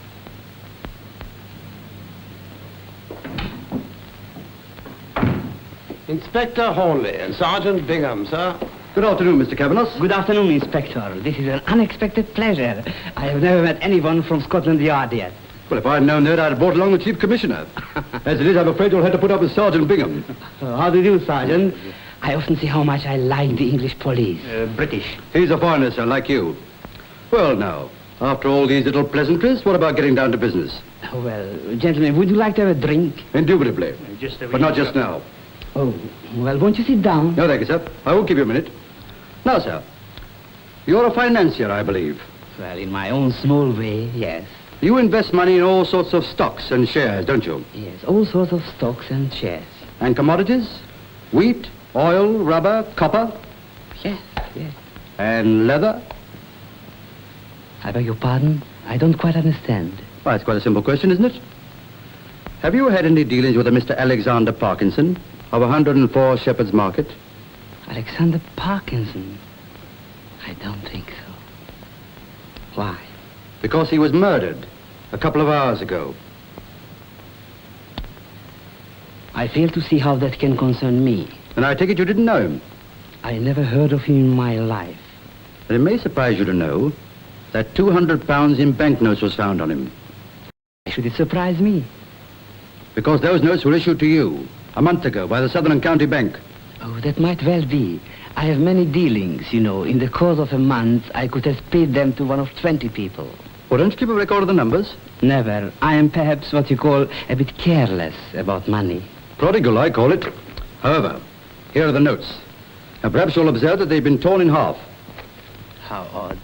Inspector Hornley and Sergeant Bingham, sir. Good afternoon, Mr. Kavanagh. Good afternoon, Inspector. This is an unexpected pleasure. I have never met anyone from Scotland Yard yet. Well, if I'd known that, I'd have brought along the Chief Commissioner. As it is, I'm afraid you'll have to put up with Sergeant Bingham. How do you do, Sergeant? I often see how much I like the English police. British. He's a foreigner, sir, like you. Well, now, after all these little pleasantries, what about getting down to business? Well, gentlemen, would you like to have a drink? Indubitably. Just a But not just now. Oh, well, won't you sit down? No, thank you, sir. I won't give you a minute. Now, sir, you're a financier, I believe. Well, in my own small way, yes. You invest money in all sorts of stocks and shares, don't you? Yes, all sorts of stocks and shares. And commodities? Wheat, oil, rubber, copper? Yes, yes. And leather? I beg your pardon? I don't quite understand. Why, it's quite a simple question, isn't it? Have you had any dealings with a Mr. Alexander Parkinson of 104 Shepherd's Market? Alexander Parkinson? I don't think so. Why? Because he was murdered a couple of hours ago. I fail to see how that can concern me. And I take it you didn't know him. I never heard of him in my life. But it may surprise you to know that £200 in banknotes was found on him. Why should it surprise me? Because those notes were issued to you a month ago by the Southern County Bank. Oh, that might well be. I have many dealings, you know. In the course of a month, I could have paid them to one of 20 people. Well, don't you keep a record of the numbers? Never. I am perhaps what you call a bit careless about money. Prodigal, I call it. However, here are the notes. Now, perhaps you'll observe that they've been torn in half. How odd.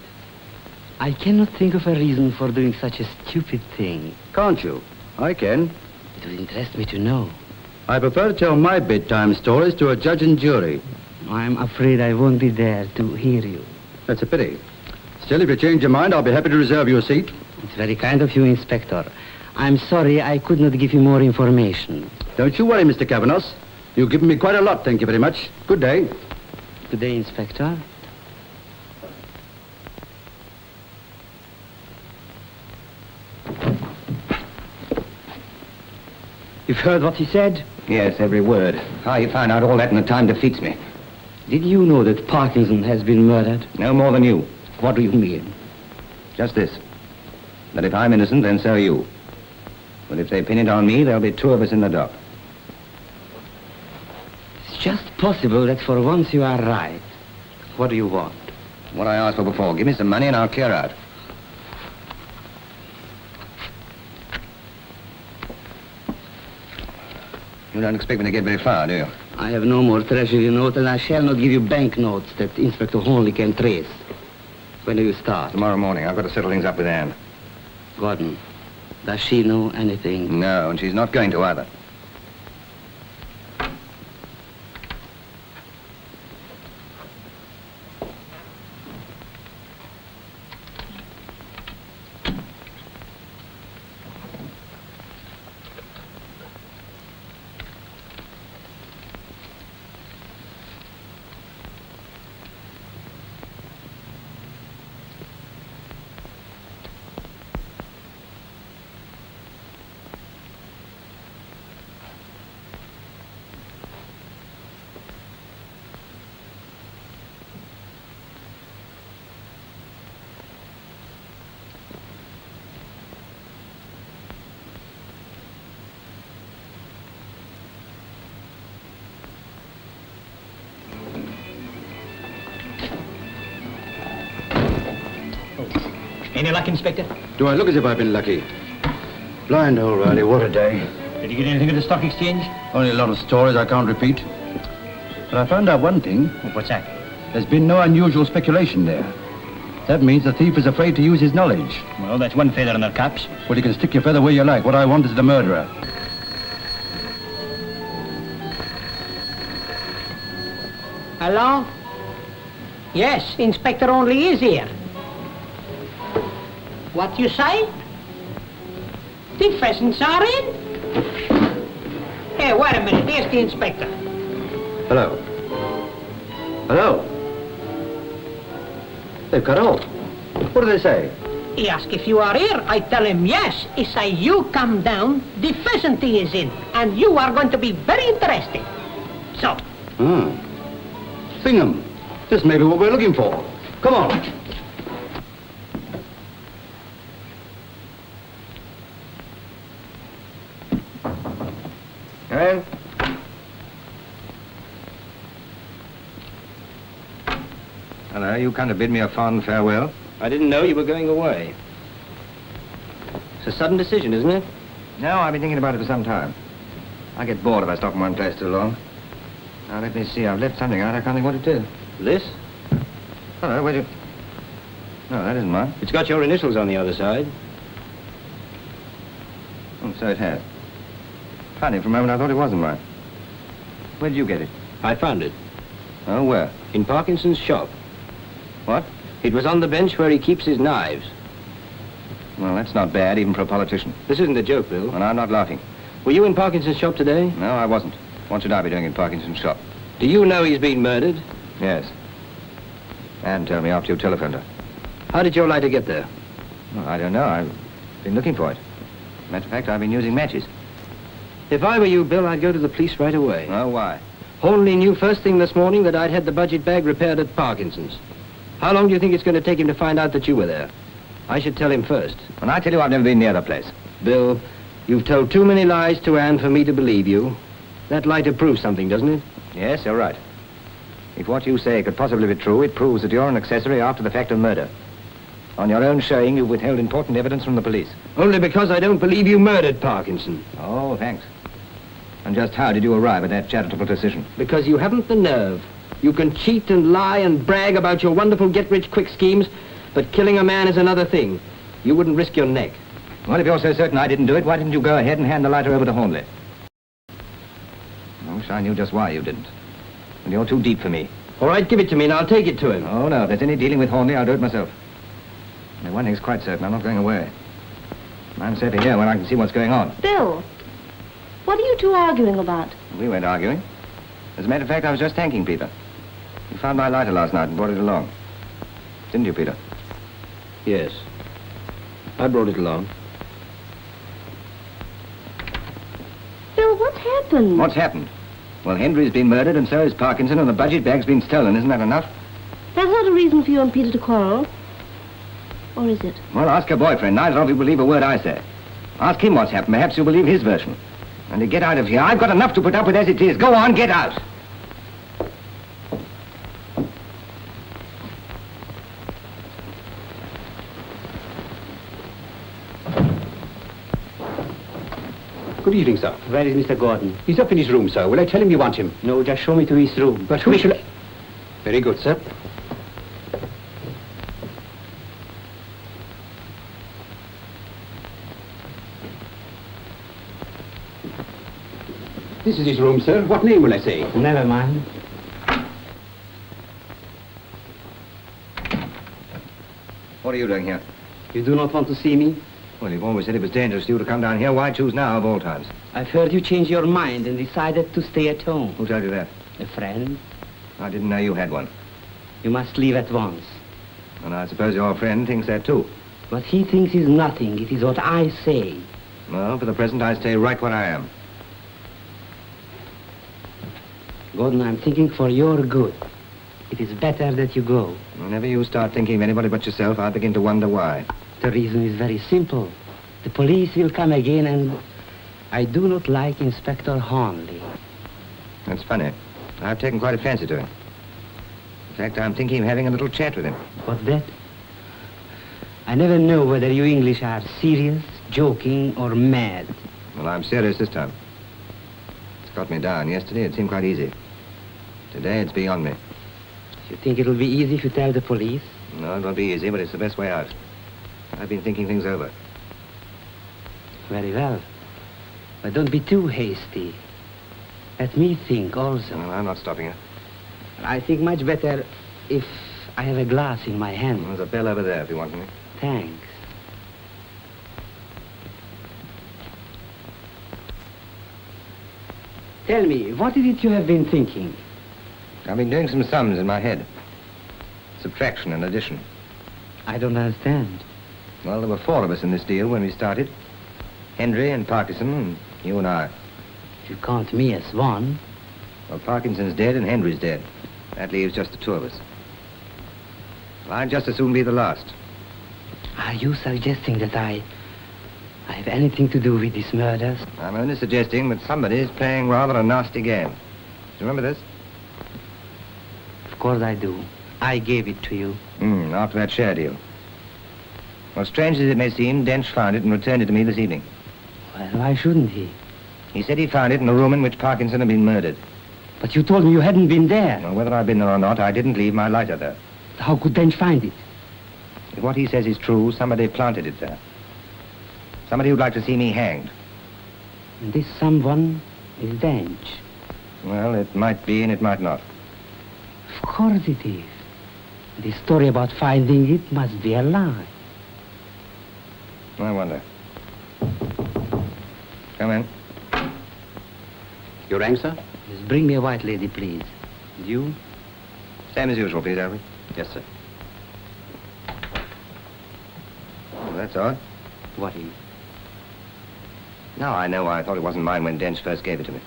I cannot think of a reason for doing such a stupid thing. Can't you? I can. It would interest me to know. I prefer to tell my bedtime stories to a judge and jury. I'm afraid I won't be there to hear you. That's a pity. Still, if you change your mind, I'll be happy to reserve you a seat. It's very kind of you, Inspector. I'm sorry I could not give you more information. Don't you worry, Mr. Kavanagh. You've given me quite a lot, thank you very much. Good day. Good day, Inspector. You've heard what he said? Yes, every word. How he found out all that in the time defeats me. Did you know that Parkinson has been murdered? No more than you. What do you mean? Just this. That if I'm innocent, then so are you. But if they pin it on me, there'll be two of us in the dock. It's just possible that for once you are right. What do you want? What I asked for before. Give me some money and I'll clear out. You don't expect me to get very far, do you? I have no more treasury notes, and I shall not give you banknotes that Inspector Hornley can trace. When do you start? Tomorrow morning. I've got to settle things up with Anne. Gordon, does she know anything? No, and she's not going to either. Any luck, Inspector? Do I look as if I've been lucky? Blind old Riley, what a day. Did you get anything at the stock exchange? Only a lot of stories I can't repeat. But I found out one thing. What's that? There's been no unusual speculation there. That means the thief is afraid to use his knowledge. Well, that's one feather in their caps. Well, you can stick your feather where you like. What I want is the murderer. Hello? Yes, Inspector Only is here. What you say? The pheasants are in? Hey, wait a minute. Here's the inspector. Hello. Hello. They've cut off. What do they say? He asks if you are here. I tell him yes. He say you come down. The pheasanty is in. And you are going to be very interested. So. Bingham. This may be what we're looking for. Come on. Come in. Hello, you come to bid me a fond farewell? I didn't know you were going away. It's a sudden decision, isn't it? No, I've been thinking about it for some time. I get bored if I stop in one place too long. Now, let me see. I've left something out. I can't think what it is. This? Hello, where'd you... No, that isn't mine. It's got your initials on the other side. Oh, so it has. Funny, for a moment I thought it wasn't mine. Where did you get it? I found it. Oh, where? In Parkinson's shop. What? It was on the bench where he keeps his knives. Well, that's not bad, even for a politician. This isn't a joke, Bill. And I'm not laughing. Were you in Parkinson's shop today? No, I wasn't. What should I be doing in Parkinson's shop? Do you know he's been murdered? Yes. Anne told me after you telephoned her. How did your lighter get there? Well, I don't know. I've been looking for it. Matter of fact, I've been using matches. If I were you, Bill, I'd go to the police right away. Oh, why? Hornley knew first thing this morning that I'd had the budget bag repaired at Parkinson's. How long do you think it's going to take him to find out that you were there? I should tell him first. And I tell you, I've never been near the place. Bill, you've told too many lies to Anne for me to believe you. That lighter proves something, doesn't it? Yes, you're right. If what you say could possibly be true, it proves that you're an accessory after the fact of murder. On your own showing, you've withheld important evidence from the police. Only because I don't believe you murdered Parkinson. Oh, thanks. And just how did you arrive at that charitable decision? Because you haven't the nerve. You can cheat and lie and brag about your wonderful get-rich-quick schemes, but killing a man is another thing. You wouldn't risk your neck. Well, if you're so certain I didn't do it, why didn't you go ahead and hand the lighter over to Hornley? I wish I knew just why you didn't. And you're too deep for me. All right, give it to me and I'll take it to him. Oh, no, if there's any dealing with Hornley, I'll do it myself. Now, one thing's quite certain, I'm not going away. I'm safer here when I can see what's going on. Bill, what are you two arguing about? We weren't arguing. As a matter of fact, I was just thanking Peter. He found my lighter last night and brought it along. Didn't you, Peter? Yes. I brought it along. Bill, what's happened? What's happened? Well, Hendry's been murdered and so is Parkinson and the budget bag's been stolen. Isn't that enough? That's not a reason for you and Peter to quarrel. Or is it? Well, ask your boyfriend. Neither of you believe a word I say. Ask him what's happened. Perhaps you'll believe his version. And to get out of here, I've got enough to put up with as it is. Go on, get out. Good evening, sir. Where is Mr. Gordon? He's up in his room, sir. Will I tell him you want him? No, just show me to his room. But who shall I... Very good, sir. This is his room, sir. What name will I say? Never mind. What are you doing here? You do not want to see me? Well, you've always said it was dangerous to you to come down here. Why choose now of all times? I've heard you change your mind and decided to stay at home. Who told you that? A friend? I didn't know you had one. You must leave at once. And I suppose your friend thinks that too. What he thinks is nothing. It is what I say. Well, for the present, I stay right where I am. Gordon, I'm thinking for your good. It is better that you go. Whenever you start thinking of anybody but yourself, I begin to wonder why. The reason is very simple. The police will come again and I do not like Inspector Hornley. That's funny. I've taken quite a fancy to him. In fact, I'm thinking of having a little chat with him. What's that? I never know whether you English are serious, joking, or mad. Well, I'm serious this time. It's got me down. Yesterday, it seemed quite easy. Today, it's beyond me. You think it'll be easy if you tell the police? No, it won't be easy, but it's the best way out. I've been thinking things over. Very well. But don't be too hasty. Let me think also. Well, I'm not stopping you. I think much better if I have a glass in my hand. There's a bell over there if you want me. Thanks. Tell me, what is it you have been thinking? I've been doing some sums in my head. Subtraction and addition. I don't understand. Well, there were 4 of us in this deal when we started. Hendry and Parkinson and you and I. You count me as one. Well, Parkinson's dead and Hendry's dead. That leaves just the 2 of us. Well, I'd just as soon be the last. Are you suggesting that I have anything to do with these murders? I'm only suggesting that somebody's playing rather a nasty game. Do you remember this? Of course I do. I gave it to you. After that share deal. Well, strange as it may seem, Dench found it and returned it to me this evening. Well, why shouldn't he? He said he found it in the room in which Parkinson had been murdered. But you told me you hadn't been there. Well, whether I've been there or not, I didn't leave my lighter there. How could Dench find it? If what he says is true, somebody planted it there. Somebody who'd like to see me hanged. And this someone is Dench. Well, it might be and it might not. Of course it is. The story about finding it must be a lie. I wonder. Come in. You rang, sir? Just bring me a white lady, please. And you? Same as usual, please, Alfred. Yes, sir. Well, that's odd. What is? Now I know why I thought it wasn't mine when Dench first gave it to me.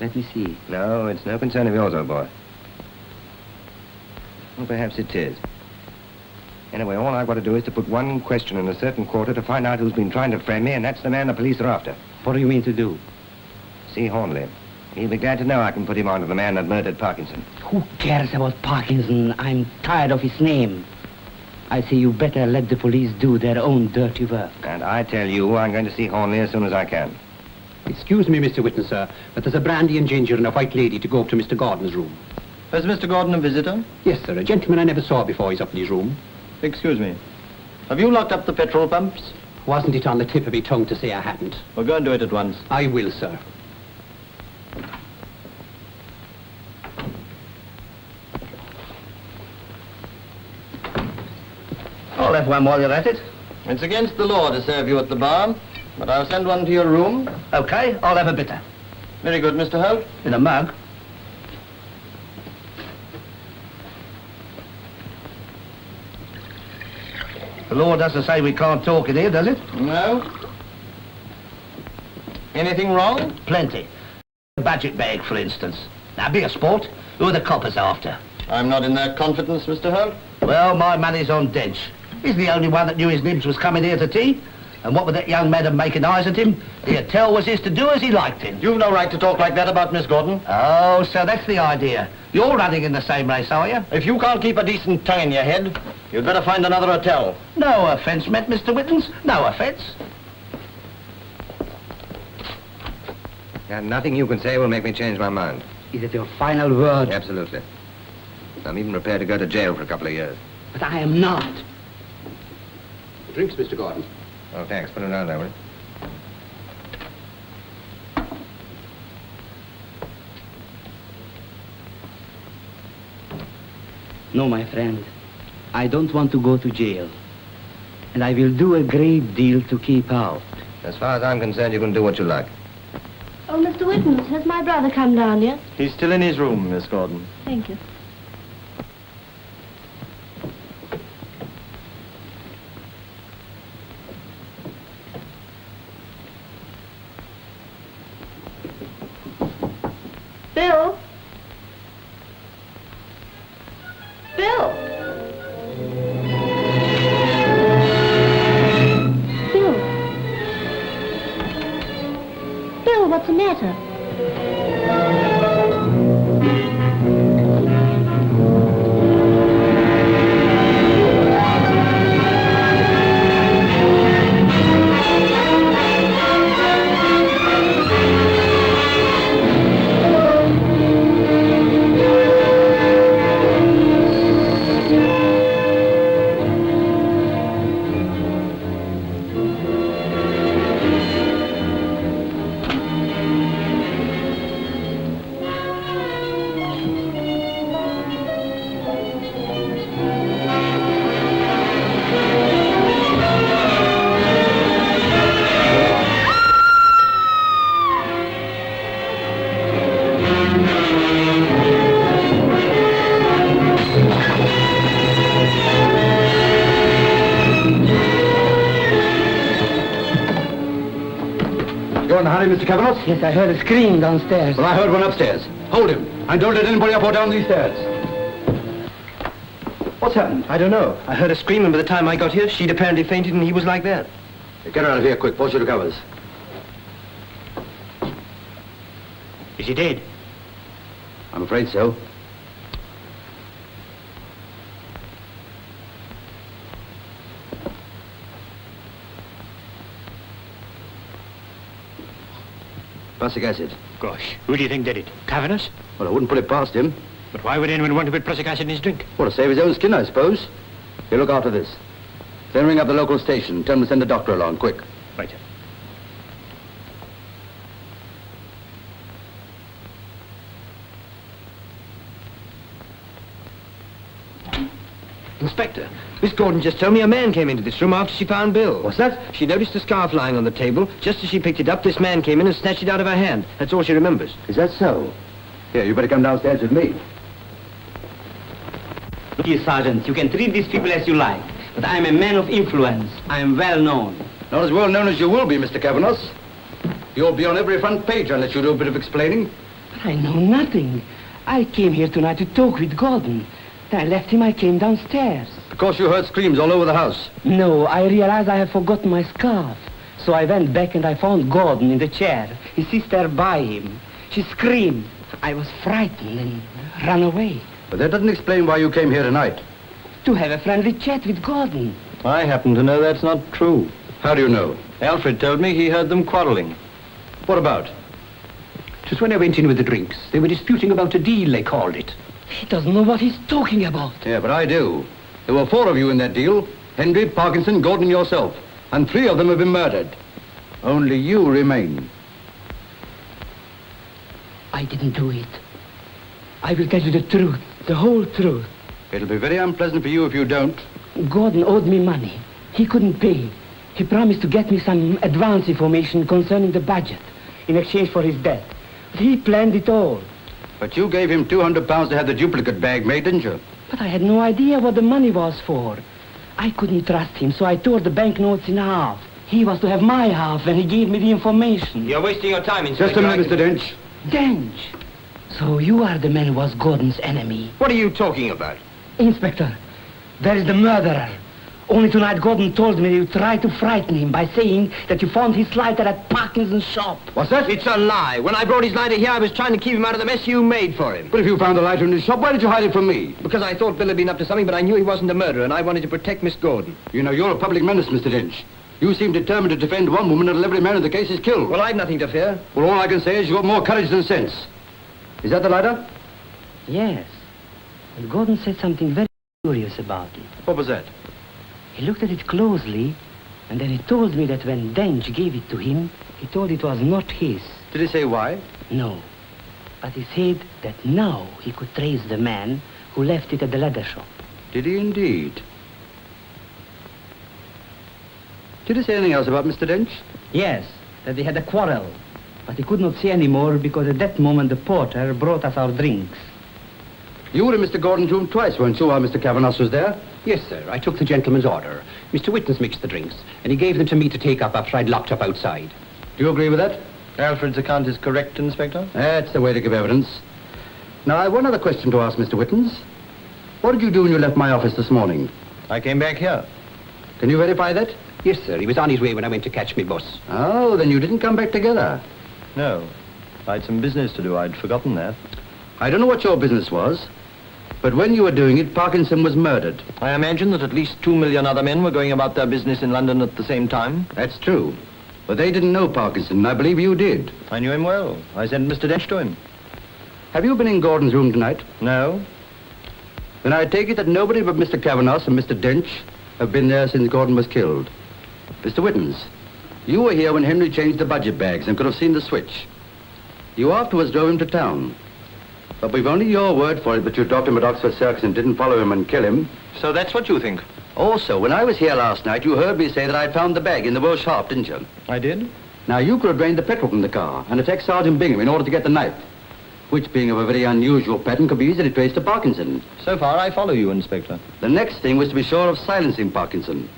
Let me see. No, it's no concern of yours, old boy. Well, perhaps it is. Anyway, all I've got to do is to put one question in a certain quarter to find out who's been trying to frame me, and that's the man the police are after. What do you mean to do? See Hornley. He'll be glad to know I can put him on to the man that murdered Parkinson. Who cares about Parkinson? I'm tired of his name. I say you better let the police do their own dirty work. And I tell you, I'm going to see Hornley as soon as I can. Excuse me, Mr. Whitten, sir, but there's a brandy and ginger and a white lady to go up to Mr. Gordon's room. Is Mr. Gordon a visitor? Yes, sir, a gentleman I never saw before. He's up in his room. Excuse me. Have you locked up the petrol pumps? Wasn't it on the tip of my tongue to say I hadn't? Well, go and do it at once. I will, sir. I'll have one while you're at it. It's against the law to serve you at the bar, but I'll send one to your room. Okay, I'll have a bitter. Very good, Mr. Holt. In a mug. The law doesn't say we can't talk in here, does it? No. Anything wrong? Plenty. The budget bag, for instance. Now, be a sport. Who are the coppers after? I'm not in their confidence, Mr. Holt. Well, my money's on Dench. He's the only one that knew his nibs was coming here to tea. And what with that young madam making eyes at him, the hotel was his to do as he liked him. You've no right to talk like that about Miss Gordon. Oh, so that's the idea. You're running in the same race, are you? If you can't keep a decent tongue in your head, you'd better find another hotel. No offence meant, Mr. Whittens. No offence. And nothing you can say will make me change my mind. Is it your final word? Absolutely. I'm even prepared to go to jail for a couple of years. But I am not. Drinks, Mr. Gordon. Oh, thanks. Put it on there, will you? No, my friend. I don't want to go to jail. And I will do a great deal to keep out. As far as I'm concerned, you can do what you like. Oh, Mr. Whitten, has my brother come down yet? He's still in his room, Miss Gordon. Thank you. Bill? Bill? Bill? Bill, what's the matter? You're in a hurry, Mr. Cavanos? Yes, I heard a scream downstairs. Well, I heard one upstairs. Hold him. And don't let anybody up or down these stairs. What's happened? I don't know. I heard her scream, and by the time I got here, she'd apparently fainted, and he was like that. Get her out of here quick. Force your covers. Is he dead? I'm afraid so. Prussic acid. Gosh, who do you think did it? Cavanos? Well, I wouldn't put it past him. But why would anyone want to put prussic acid in his drink? Well, to save his own skin, I suppose. You look after this. Then ring up the local station. Tell them to send a doctor along, quick. Right. Inspector, Miss Gordon just told me a man came into this room after she found Bill. What's that? She noticed a scarf lying on the table. Just as she picked it up, this man came in and snatched it out of her hand. That's all she remembers. Is that so? Here, you better come downstairs with me. Look here, Sergeant, you can treat these people as you like, but I am a man of influence. I am well known. Not as well known as you will be, Mr. Kavanagh. You'll be on every front page unless you do a bit of explaining. But I know nothing. I came here tonight to talk with Gordon. Then I left him, I came downstairs. Because you heard screams all over the house. No, I realized I have forgotten my scarf. So I went back and I found Gordon in the chair, his sister by him. She screamed. I was frightened and ran away. But that doesn't explain why you came here tonight. To have a friendly chat with Gordon. I happen to know that's not true. How do you know? Alfred told me he heard them quarreling. What about? Just when I went in with the drinks, they were disputing about a deal, they called it. He doesn't know what he's talking about. Yeah, but I do. There were 4 of you in that deal. Hendry, Parkinson, Gordon, yourself. And 3 of them have been murdered. Only you remain. I didn't do it. I will tell you the truth, the whole truth. It'll be very unpleasant for you if you don't. Gordon owed me money. He couldn't pay. He promised to get me some advance information concerning the budget in exchange for his debt. But he planned it all. But you gave him £200 to have the duplicate bag made, didn't you? But I had no idea what the money was for. I couldn't trust him, so I tore the banknotes in half. He was to have my half, and he gave me the information. You're wasting your time, Inspector. Just a minute, Mr. Dench. Dench! So you are the man who was Gordon's enemy. What are you talking about? Inspector, there is the murderer. Only tonight Gordon told me you tried to frighten him by saying that you found his lighter at Parkinson's shop. What's that? It's a lie. When I brought his lighter here, I was trying to keep him out of the mess you made for him. But if you found the lighter in his shop, why did you hide it from me? Because I thought Bill had been up to something, but I knew he wasn't a murderer, and I wanted to protect Miss Gordon. You know, you're a public menace, Mr. Dench. You seem determined to defend one woman until every man in the case is killed. Well, I've nothing to fear. Well, all I can say is you've got more courage than sense. Is that the lighter? Yes. And Gordon said something very curious about it. What was that? He looked at it closely, and then he told me that when Dench gave it to him, he told it was not his. Did he say why? No. But he said that now he could trace the man who left it at the leather shop. Did he indeed? Did he say anything else about Mr. Dench? Yes, that they had a quarrel. But he could not say any more because at that moment the porter brought us our drinks. You were in Mr. Gordon's room twice, weren't you, while Mr. Kavanagh was there? Yes, sir. I took the gentleman's order. Mr. Wittens mixed the drinks, and he gave them to me to take up after I'd locked up outside. Do you agree with that? Alfred's account is correct, Inspector? That's the way to give evidence. Now, I have one other question to ask, Mr. Wittens. What did you do when you left my office this morning? I came back here. Can you verify that? Yes, sir. He was on his way when I went to catch me bus. Oh, then you didn't come back together. No. I had some business to do. I'd forgotten that. I don't know what your business was, but when you were doing it, Parkinson was murdered. I imagine that at least 2 million other men were going about their business in London at the same time. That's true. But they didn't know Parkinson, and I believe you did. I knew him well. I sent Mr. Dench to him. Have you been in Gordon's room tonight? No. Then I take it that nobody but Mr. Kavanagh and Mr. Dench have been there since Gordon was killed. Mr. Wittens, you were here when Henry changed the budget bags and could have seen the switch. You afterwards drove him to town. But we've only your word for it that you dropped him at Oxford Circus and didn't follow him and kill him. So that's what you think? Also, when I was here last night, you heard me say that I'd found the bag in the Welsh Harp, didn't you? I did. Now, you could have drained the petrol from the car and attacked Sergeant Bingham in order to get the knife, which, being of a very unusual pattern, could be easily traced to Parkinson. So far, I follow you, Inspector. The next thing was to be sure of silencing Parkinson.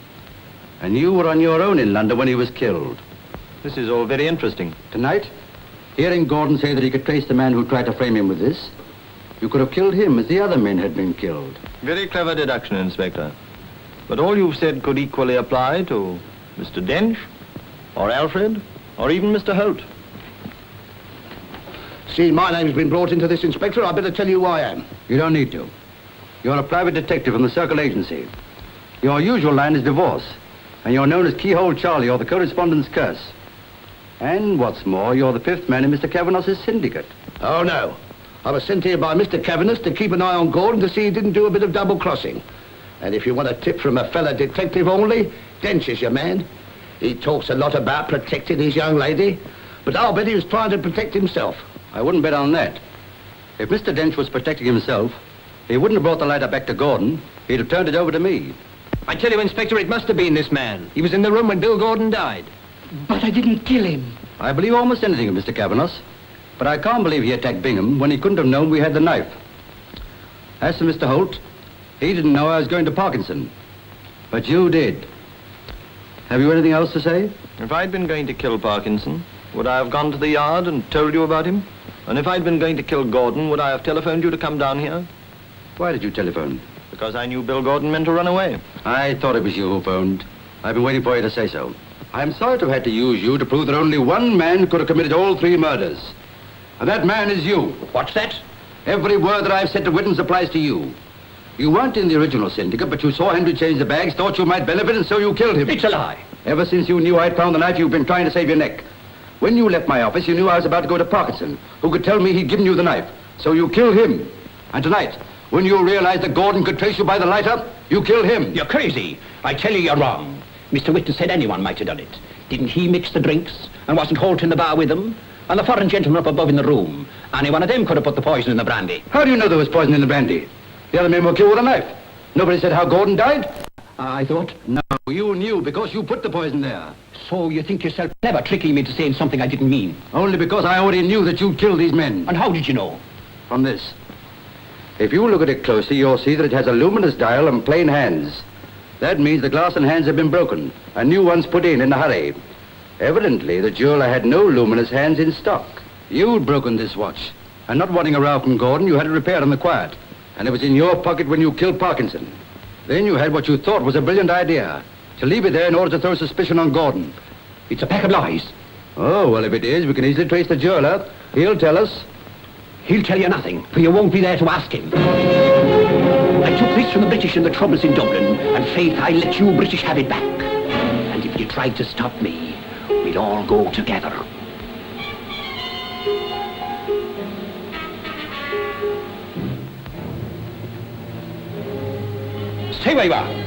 And you were on your own in London when he was killed. This is all very interesting. Tonight, hearing Gordon say that he could trace the man who tried to frame him with this, you could have killed him as the other men had been killed. Very clever deduction, Inspector. But all you've said could equally apply to Mr. Dench, or Alfred, or even Mr. Holt. Seeing my name's been brought into this, Inspector, I'd better tell you who I am. You don't need to. You're a private detective from the Circle Agency. Your usual line is divorce, and you're known as Keyhole Charlie or the Correspondent's Curse. And what's more, you're the 5th man in Mr. Kavanagh's syndicate. Oh, no. I was sent here by Mr. Kavanagh to keep an eye on Gordon to see he didn't do a bit of double-crossing. And if you want a tip from a fellow detective only, Dench is your man. He talks a lot about protecting his young lady, but I'll bet he was trying to protect himself. I wouldn't bet on that. If Mr. Dench was protecting himself, he wouldn't have brought the lighter back to Gordon. He'd have turned it over to me. I tell you, Inspector, it must have been this man. He was in the room when Bill Gordon died. But I didn't kill him. I believe almost anything of Mr. Kavanos, but I can't believe he attacked Bingham when he couldn't have known we had the knife. As for Mr. Holt, he didn't know I was going to Parkinson. But you did. Have you anything else to say? If I'd been going to kill Parkinson, would I have gone to the yard and told you about him? And if I'd been going to kill Gordon, would I have telephoned you to come down here? Why did you telephone? Because I knew Bill Gordon meant to run away. I thought it was you who phoned. I've been waiting for you to say so. I'm sorry to have had to use you to prove that only one man could have committed all 3 murders. And that man is you. What's that? Every word that I've said to witness applies to you. You weren't in the original syndicate, but you saw Henry change the bags, thought you might benefit, and so you killed him. It's a lie. Ever since you knew I'd found the knife, you've been trying to save your neck. When you left my office, you knew I was about to go to Parkinson, who could tell me he'd given you the knife. So you killed him. And tonight, when you realized that Gordon could trace you by the lighter, you killed him. You're crazy. I tell you, you're wrong. Mr. Witness said anyone might have done it. Didn't he mix the drinks? And wasn't Holt in the bar with them? And the foreign gentleman up above in the room? Any one of them could have put the poison in the brandy. How do you know there was poison in the brandy? The other men were killed with a knife. Nobody said how Gordon died? I thought... No, you knew because you put the poison there. So you think yourself clever tricking me into saying something I didn't mean? Only because I already knew that you'd killed these men. And how did you know? From this. If you look at it closely, you'll see that it has a luminous dial and plain hands. That means the glass and hands have been broken, and new ones put in a hurry. Evidently, the jeweler had no luminous hands in stock. You'd broken this watch, and not wanting a row from Gordon, you had it repaired on the quiet. And it was in your pocket when you killed Parkinson. Then you had what you thought was a brilliant idea, to leave it there in order to throw suspicion on Gordon. It's a pack of lies. Oh, well, if it is, we can easily trace the jeweler. He'll tell us. He'll tell you nothing, for you won't be there to ask him. I took this from the British in the troubles in Dublin, and faith, I let you British have it back. And if you tried to stop me, we'd all go together. Stay where you are.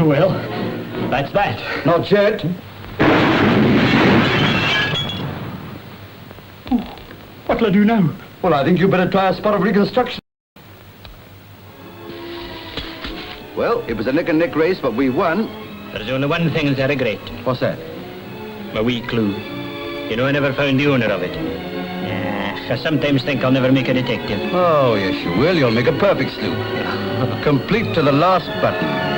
Well, that's that. Not yet. What'll I do now? Well, I think you better try a spot of reconstruction. Well, it was a neck-and-neck race, but we won. There's only one thing that I regret. What's that? My wee clue. You know, I never found the owner of it. I sometimes think I'll never make a detective. Oh, yes, you will. You'll make a perfect sleuth. Complete to the last button.